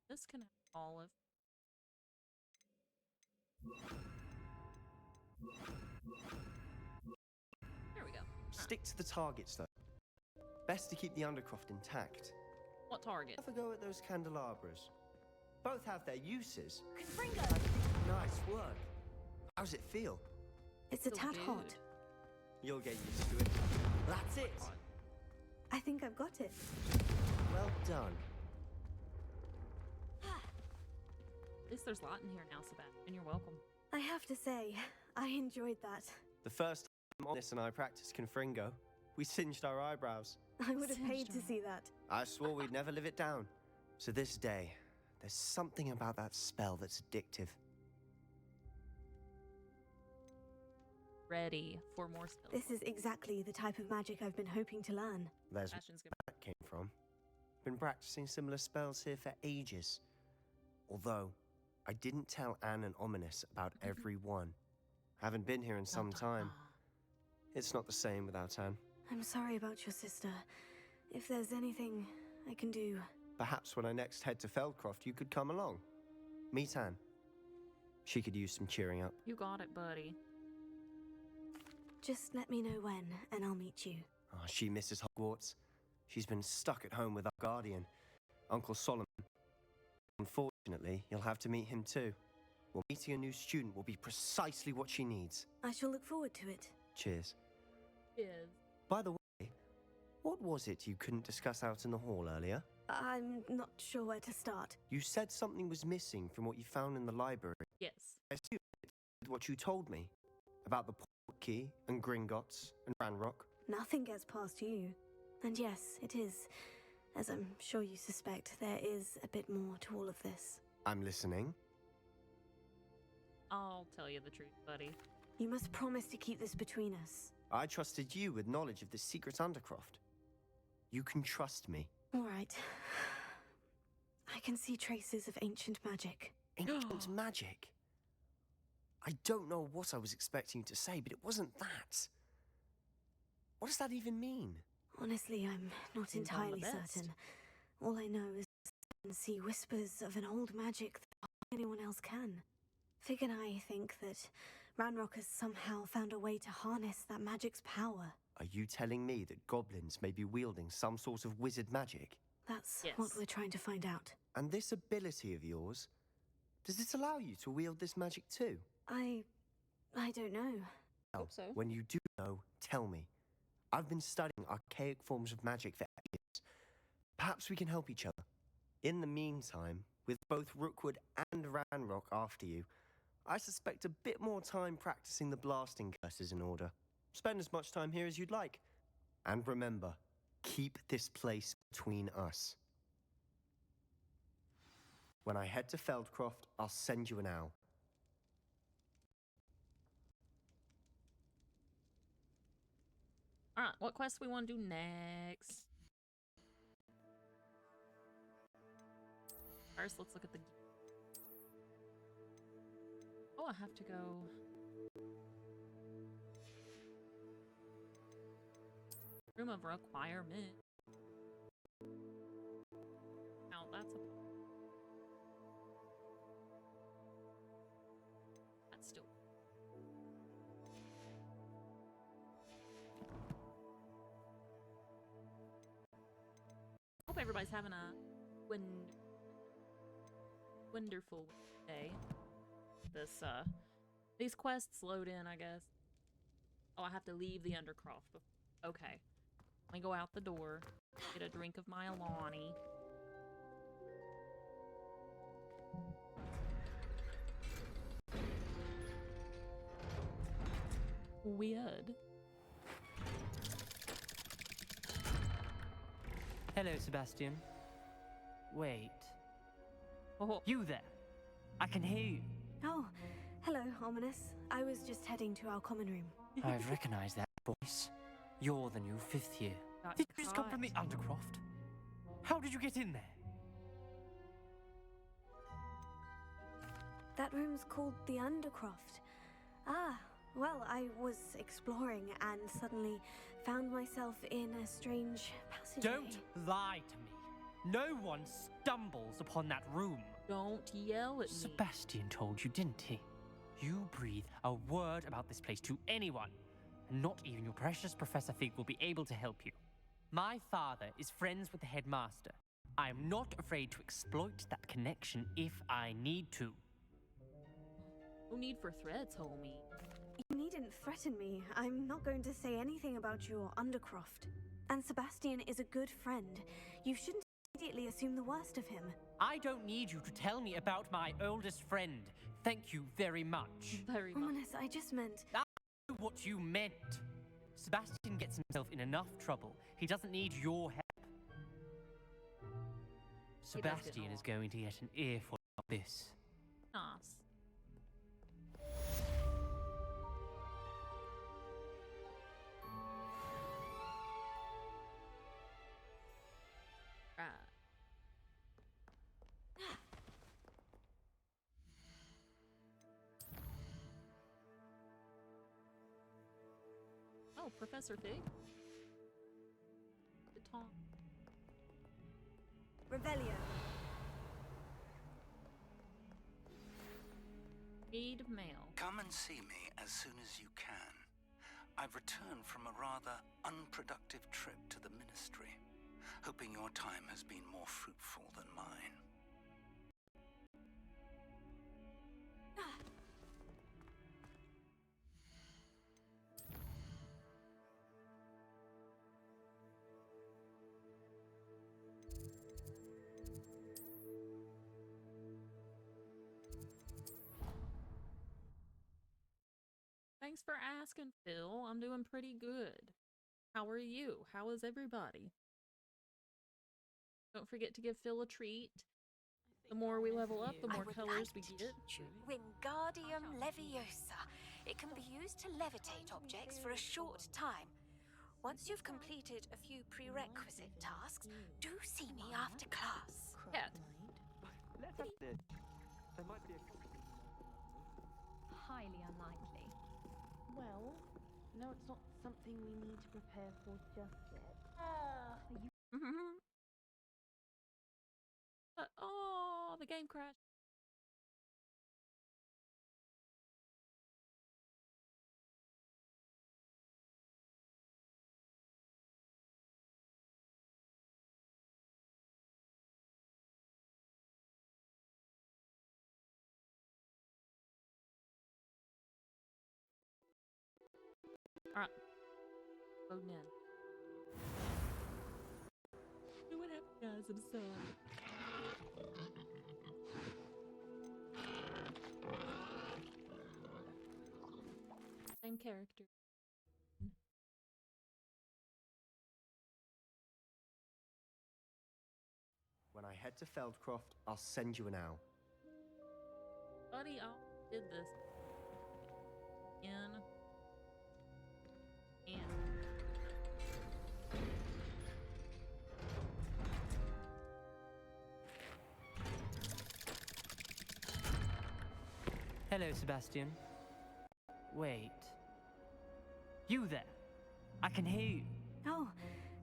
S1: Disconnect Olive. There we go.
S11: Stick to the targets, though. Best to keep the Undercroft intact.
S1: What target?
S11: Have a go at those candelabras. Both have their uses.
S3: Confringo!
S11: Nice work. How's it feel?
S3: It's a tad hot.
S11: You'll get used to it. That's it.
S3: I think I've got it.
S11: Well done.
S1: At least there's light in here now, Sebastian. You're welcome.
S3: I have to say, I enjoyed that.
S11: The first time Ominous and I practiced Confringo, we singed our eyebrows.
S3: I would have paid to see that.
S11: I swore we'd never live it down. To this day, there's something about that spell that's addictive.
S1: Ready for more spells.
S3: This is exactly the type of magic I've been hoping to learn.
S11: There's where that came from. Been practicing similar spells here for ages. Although, I didn't tell Anne and Ominous about every one. Haven't been here in some time. It's not the same without Anne.
S3: I'm sorry about your sister. If there's anything I can do...
S11: Perhaps when I next head to Feldcroft, you could come along. Meet Anne. She could use some cheering up.
S1: You got it, buddy.
S3: Just let me know when, and I'll meet you.
S11: Oh, she misses Hogwarts. She's been stuck at home with our guardian, Uncle Solomon. Unfortunately, you'll have to meet him too. Well, meeting a new student will be precisely what she needs.
S3: I shall look forward to it.
S11: Cheers.
S1: Cheers.
S11: By the way, what was it you couldn't discuss out in the hall earlier?
S3: I'm not sure where to start.
S11: You said something was missing from what you found in the library.
S1: Yes.
S11: I assume it's what you told me about the port key and Gringotts and Ranrock.
S3: Nothing gets past you. And yes, it is. As I'm sure you suspect, there is a bit more to all of this.
S11: I'm listening.
S1: I'll tell you the truth, buddy.
S3: You must promise to keep this between us.
S11: I trusted you with knowledge of the secret Undercroft. You can trust me.
S3: All right. I can see traces of ancient magic.
S11: Ancient magic? I don't know what I was expecting you to say, but it wasn't that. What does that even mean?
S3: Honestly, I'm not
S1: Seems on the
S3: entirely
S1: best.
S3: certain. All I know is I can see whispers of an old magic that anyone else can. Fig and I think that Ranrock has somehow found a way to harness that magic's power.
S11: Are you telling me that goblins may be wielding some sort of wizard magic?
S3: That's
S1: Yes.
S3: what we're trying to find out.
S11: And this ability of yours, does it allow you to wield this magic too?
S3: I don't know.
S11: Well,
S1: Hope so.
S11: when you do know, tell me. I've been studying archaic forms of magic for ages. Perhaps we can help each other. In the meantime, with both Rookwood and Ranrock after you, I suspect a bit more time practicing the blasting curse is in order. Spend as much time here as you'd like. And remember, keep this place between us. When I head to Feldcroft, I'll send you an owl.
S1: Alright, what quest we want to do next? First, let's look at the... Oh, I have to go... Room of Requirement. Now, that's a... That's still... Hope everybody's having a wonderful day. These quests load in, I guess. Oh, I have to leave the Undercroft. Okay. Let me go out the door, get a drink of my Alani. Weird.
S12: Hello, Sebastian. Wait.
S1: Oh,
S12: You there? I can hear you.
S3: Oh, hello, Ominous. I was just heading to our common room.
S12: I've recognized that voice. You're the new 5th year.
S1: got
S12: Did you just come from the
S1: caught.
S12: Undercroft? How did you get in there?
S3: That room's called the Undercroft. Ah, well, I was exploring and suddenly found myself in a strange passageway.
S12: Don't lie to me. No one stumbles upon that room.
S1: Don't yell at me.
S12: Sebastian told you, didn't he? You breathe a word about this place to anyone, and not even your precious Professor Fig will be able to help you. My father is friends with the headmaster. I am not afraid to exploit that connection if I need to.
S1: No need for threats, homie.
S3: You needn't threaten me. I'm not going to say anything about your Undercroft. And Sebastian is a good friend. You shouldn't immediately assume the worst of him.
S12: I don't need you to tell me about my oldest friend. Thank you very much.
S1: Very much.
S3: Ominous, I just meant...
S12: I know what you meant. Sebastian gets himself in enough trouble. He doesn't need your help. Sebastian is going to get an earful of this.
S1: Nice. Right. Oh, Professor Fig. Good talk.
S3: Revelio.
S1: Aid of mail.
S13: Come and see me as soon as you can. I've returned from a rather unproductive trip to the Ministry, hoping your time has been more fruitful than mine.
S1: Thanks for asking, Phil. I'm doing pretty good. How are you? How is everybody? Don't forget to give Phil a treat. The more we level up, the more colors we get.
S14: Wingardium Leviosa. It can be used to levitate objects for a short time. Once you've completed a few prerequisite tasks, do see me after class.
S1: Cat.
S7: Let's have this. There might be a...
S15: Highly unlikely.
S16: Well, no, it's not something we need to prepare for just yet.
S1: Oh, the game crashed. Alright. Loading in. What happened, guys? I'm sorry. Same character.
S11: When I head to Feldcroft, I'll send you an owl.
S1: Buddy, I did this. In.
S12: Hello, Sebastian. Wait. You there? I can hear you.
S3: Oh,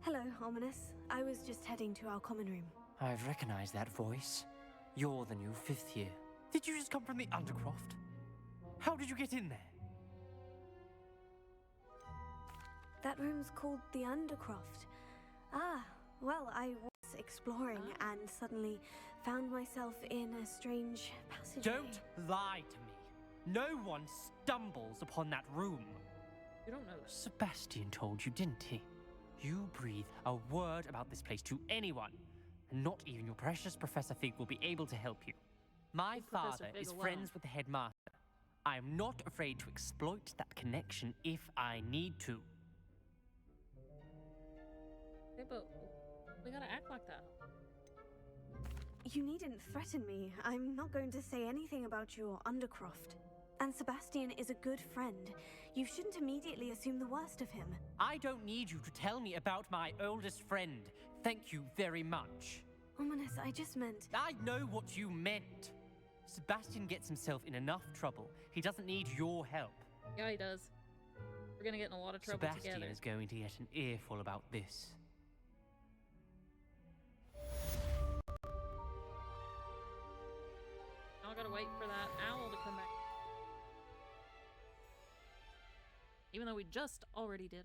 S3: hello, Ominous. I was just heading to our common room.
S12: I've recognized that voice. You're the new 5th year. Did you just come from the Undercroft? How did you get in there?
S3: That room's called the Undercroft. Ah, well, I was exploring and suddenly found myself in a strange passageway.
S12: Don't lie to me. No one stumbles upon that room.
S1: You don't know that.
S12: Sebastian told you, didn't he? You breathe a word about this place to anyone, and not even your precious Professor Fig will be able to help you. My father is friends with the headmaster. I am not afraid to exploit that connection if I need to.
S1: Hey, but we gotta act like that.
S3: You needn't threaten me. I'm not going to say anything about your Undercroft. And Sebastian is a good friend. You shouldn't immediately assume the worst of him.
S12: I don't need you to tell me about my oldest friend. Thank you very much.
S3: Ominous, I just meant...
S12: I know what you meant. Sebastian gets himself in enough trouble. He doesn't need your help.
S1: Yeah, he does. We're gonna get in a lot of trouble
S12: Sebastian
S1: together.
S12: is going to get an earful about this.
S1: Now I gotta wait for that owl to come back. Even though we just already did.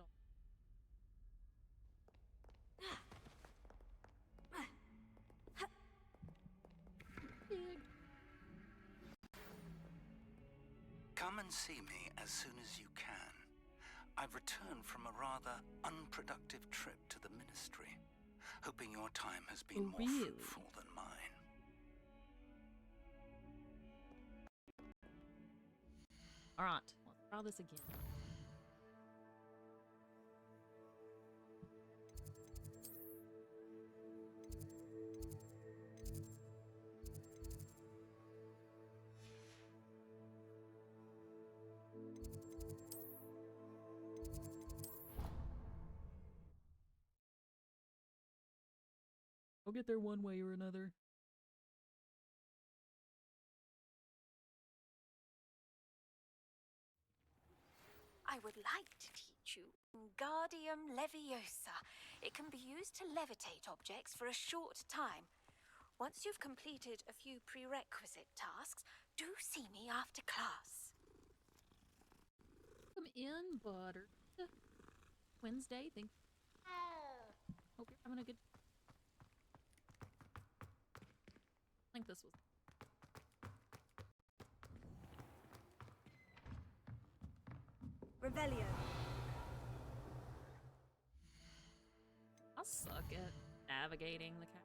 S13: Come and see me as soon as you can. I've returned from a rather unproductive trip to the Ministry, hoping your time has been more fruitful than mine.
S1: Alright, let's try this again. I'll get there one way or another.
S14: I would like to teach you Wingardium Leviosa. It can be used to levitate objects for a short time. Once you've completed a few prerequisite tasks, do see me after class.
S1: Come in, butter. Wednesday, hope you're having a good... I think this was...
S3: Revelio.
S1: I suck at navigating the cat.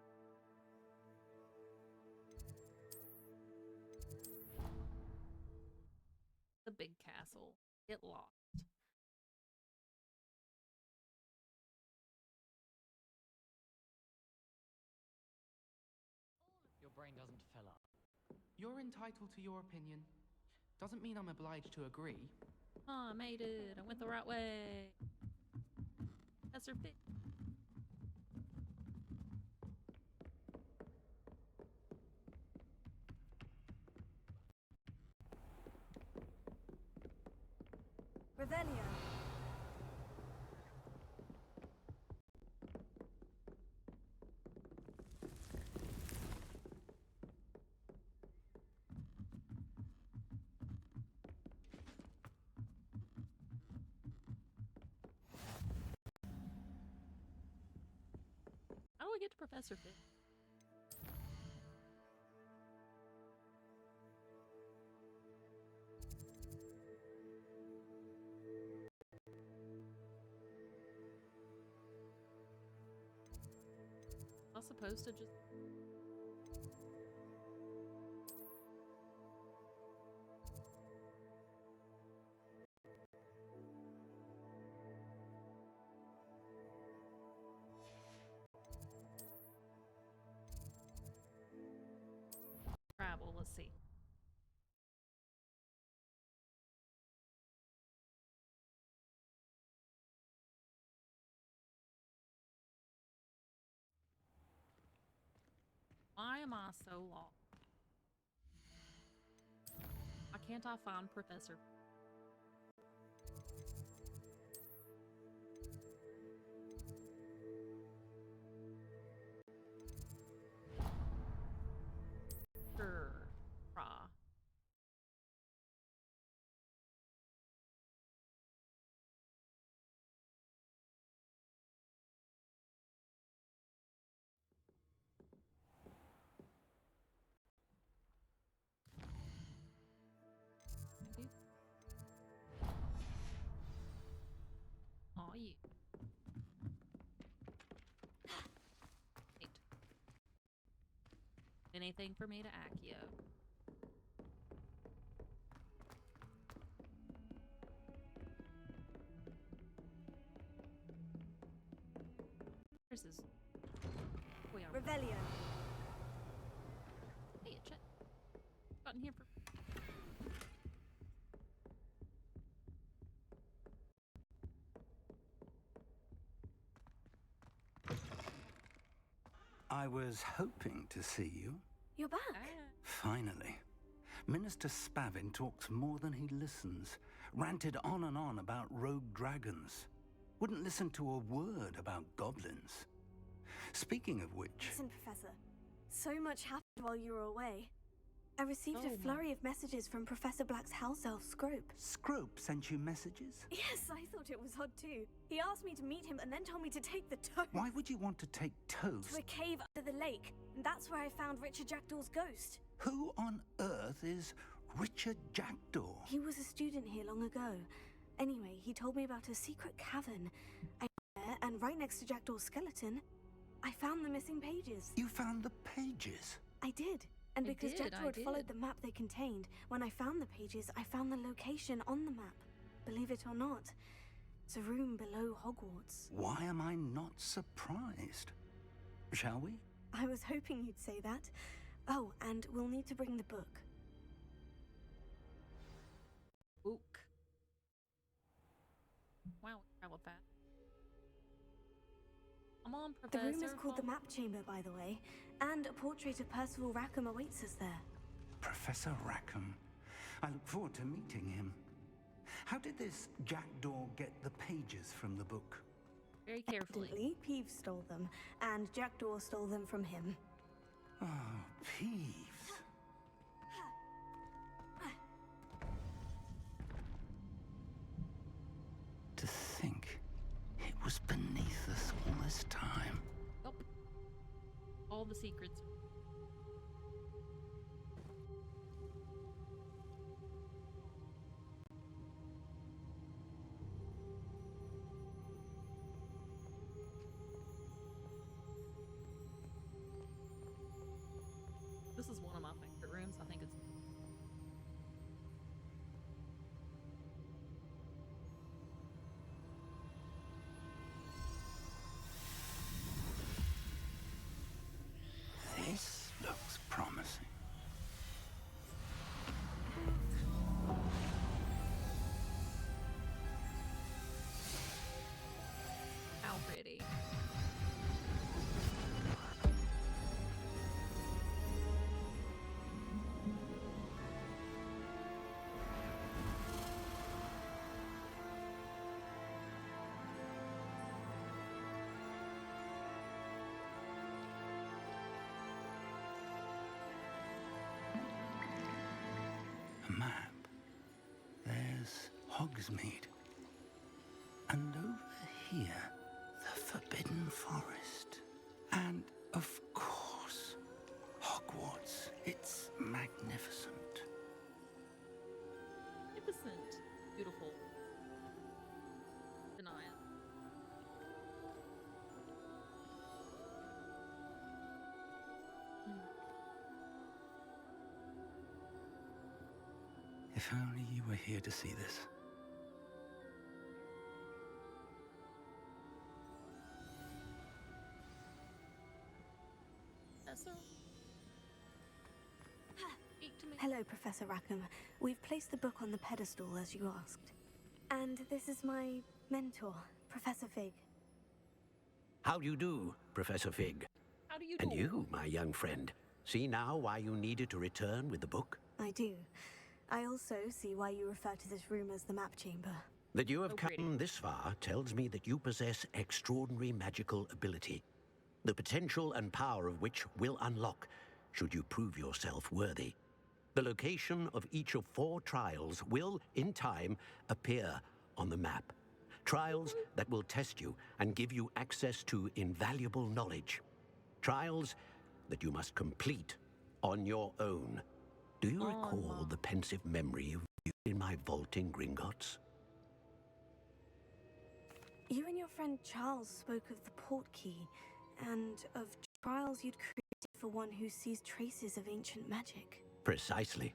S1: The big castle. Get lost.
S15: Your brain doesn't fill up. You're entitled to your opinion. Doesn't mean I'm obliged to agree.
S1: Oh, I made it. I went the right way. That's her fit.
S3: Revelio.
S1: How do I get to Professor Fit? I was supposed to just... travel, let's see. Why am I so lost? Why can't I find Professor? Sure. Oh, yeah. Wait. Anything for me to Accio? This is... We are...
S3: Revelio.
S1: Hey, check. Gotten here for...
S13: I was hoping to see you.
S3: You're back.
S13: Finally. Minister Spavin talks more than he listens. Ranted on and on about rogue dragons. Wouldn't listen to a word about goblins. Speaking of which...
S3: Listen, Professor. So much happened while you were away. I received a flurry of messages from Professor Black's house elf, Scrope.
S13: Scrope sent you messages?
S3: Yes, I thought it was odd too. He asked me to meet him and then told me to take the toast.
S13: Why would you want to take toast?
S3: To a cave under the lake. And that's where I found Richard Jackdaw's ghost.
S13: Who on earth is Richard Jackdaw?
S3: He was a student here long ago. Anyway, he told me about a secret cavern. I went there, and right next to Jackdaw's skeleton, I found the missing pages.
S13: You found the pages?
S3: I did. And because Jackdaw had followed the map they contained, when I found the pages, I found the location on the map. Believe it or not, it's a room below Hogwarts.
S13: Why am I not surprised? Shall we?
S3: I was hoping you'd say that. Oh, and we'll need to bring the book.
S1: Book. Wow, traveled fast. Come on, Professor.
S3: The room is called the Map Chamber, by the way, and a portrait of Percival Rackham awaits us there.
S13: Professor Rackham. I look forward to meeting him. How did this Jackdaw get the pages from the book?
S1: Very carefully.
S3: Peeves stole them, and Jackdaw stole them from him.
S13: Oh, Peeves. To think it was beneath us all this time.
S1: Nope. All the secrets. This is one of my favorite rooms. I think it's...
S13: Hogsmeade. And over here, the Forbidden Forest. And, of course, Hogwarts. It's magnificent.
S1: Magnificent. Beautiful. Deny it.
S13: If only you were here to see this.
S3: Hello, Professor Rackham. We've placed the book on the pedestal as you asked. And this is my mentor, Professor Fig.
S2: How do you do, Professor Fig?
S1: How do you do?
S2: And you, my young friend, see now why you needed to return with the book?
S3: I do. I also see why you refer to this room as the map chamber.
S2: That you have come this far tells me that you possess extraordinary magical ability, the potential and power of which will unlock should you prove yourself worthy. The location of each of 4 trials will, in time, appear on the map. Trials that will test you and give you access to invaluable knowledge. Trials that you must complete on your own. Do you recall the pensive memory of you in my vault in Gringotts?
S3: You and your friend Charles spoke of the portkey, and of trials you'd created for one who sees traces of ancient magic.
S2: Precisely.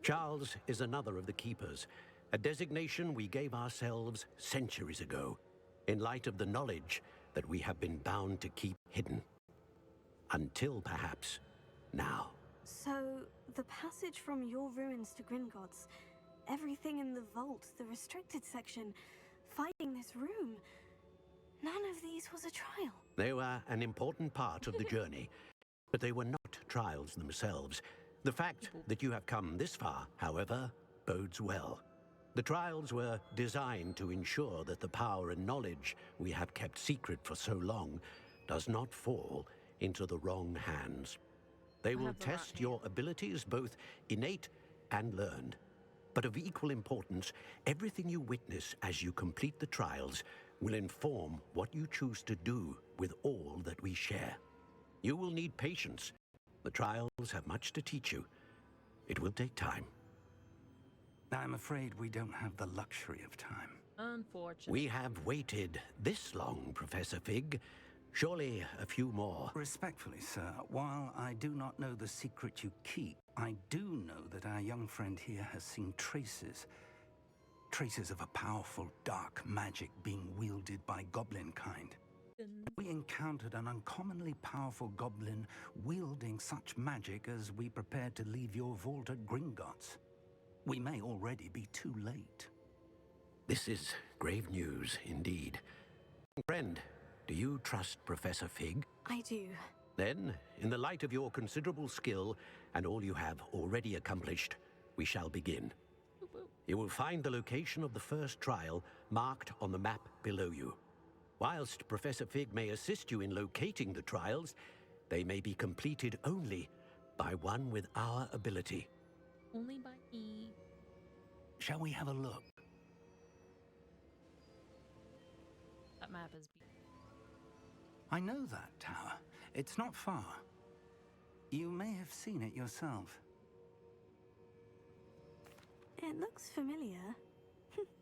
S2: Charles is another of the Keepers, a designation we gave ourselves centuries ago, in light of the knowledge that we have been bound to keep hidden. Until perhaps now.
S3: So, the passage from your ruins to Gringotts, everything in the vault, the restricted section, finding this room, none of these was a trial.
S2: They were an important part of the journey, but they were not trials themselves. The fact that you have come this far, however, bodes well. The trials were designed to ensure that the power and knowledge we have kept secret for so long does not fall into the wrong hands. They will test your abilities, both innate and learned. But of equal importance, everything you witness as you complete the trials will inform what you choose to do with all that we share. You will need patience. The trials have much to teach you. It will take time.
S13: I'm afraid we don't have the luxury of time.
S1: Unfortunately.
S2: We have waited this long, Professor Fig. Surely a few more.
S13: Respectfully, sir, while I do not know the secret you keep, I do know that our young friend here has seen traces of a powerful dark magic being wielded by goblin kind. We encountered an uncommonly powerful goblin wielding such magic as we prepared to leave your vault at Gringotts. We may already be too late.
S2: This is grave news indeed. Friend, do you trust Professor Fig?
S3: I do.
S2: Then, in the light of your considerable skill and all you have already accomplished, we shall begin. You will find the location of the first trial marked on the map below you. Whilst Professor Fig may assist you in locating the trials, they may be completed only by one with our ability.
S1: Only by me.
S13: Shall we have a look?
S1: That map is beautiful.
S13: I know that tower. It's not far. You may have seen it yourself.
S3: It looks familiar.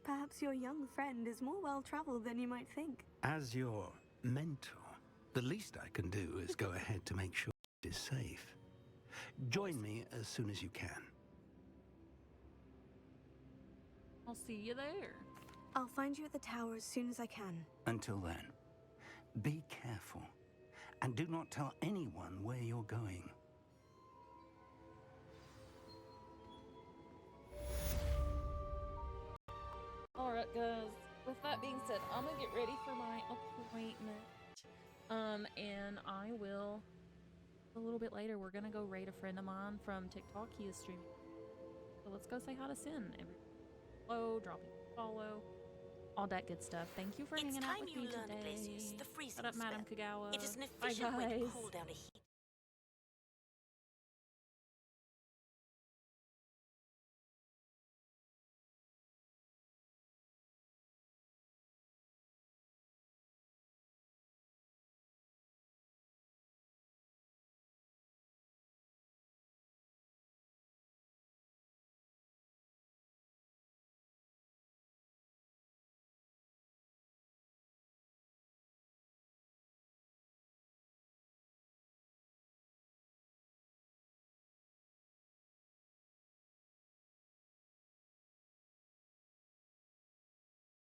S3: Perhaps your young friend is more well-traveled than you might think.
S13: As your mentor, the least I can do is go ahead to make sure it is safe. Join me as soon as you can.
S1: I'll see you there.
S3: I'll find you at the tower as soon as I can.
S13: Until then, be careful, and do not tell anyone where you're going.
S1: Alright guys, with that being said, I'm gonna get ready for my appointment. And I will, a little bit later, we're gonna go raid a friend of mine from TikTok. He is streaming. So let's go say hi to Sin. Hello, drop a follow, all that good stuff. Thank you for hanging out with me today.
S14: The freezing
S1: What up, Madam
S14: spell.
S1: Kagawa?
S14: It is an
S1: Bye,
S14: efficient way to
S1: guys.
S14: cool down a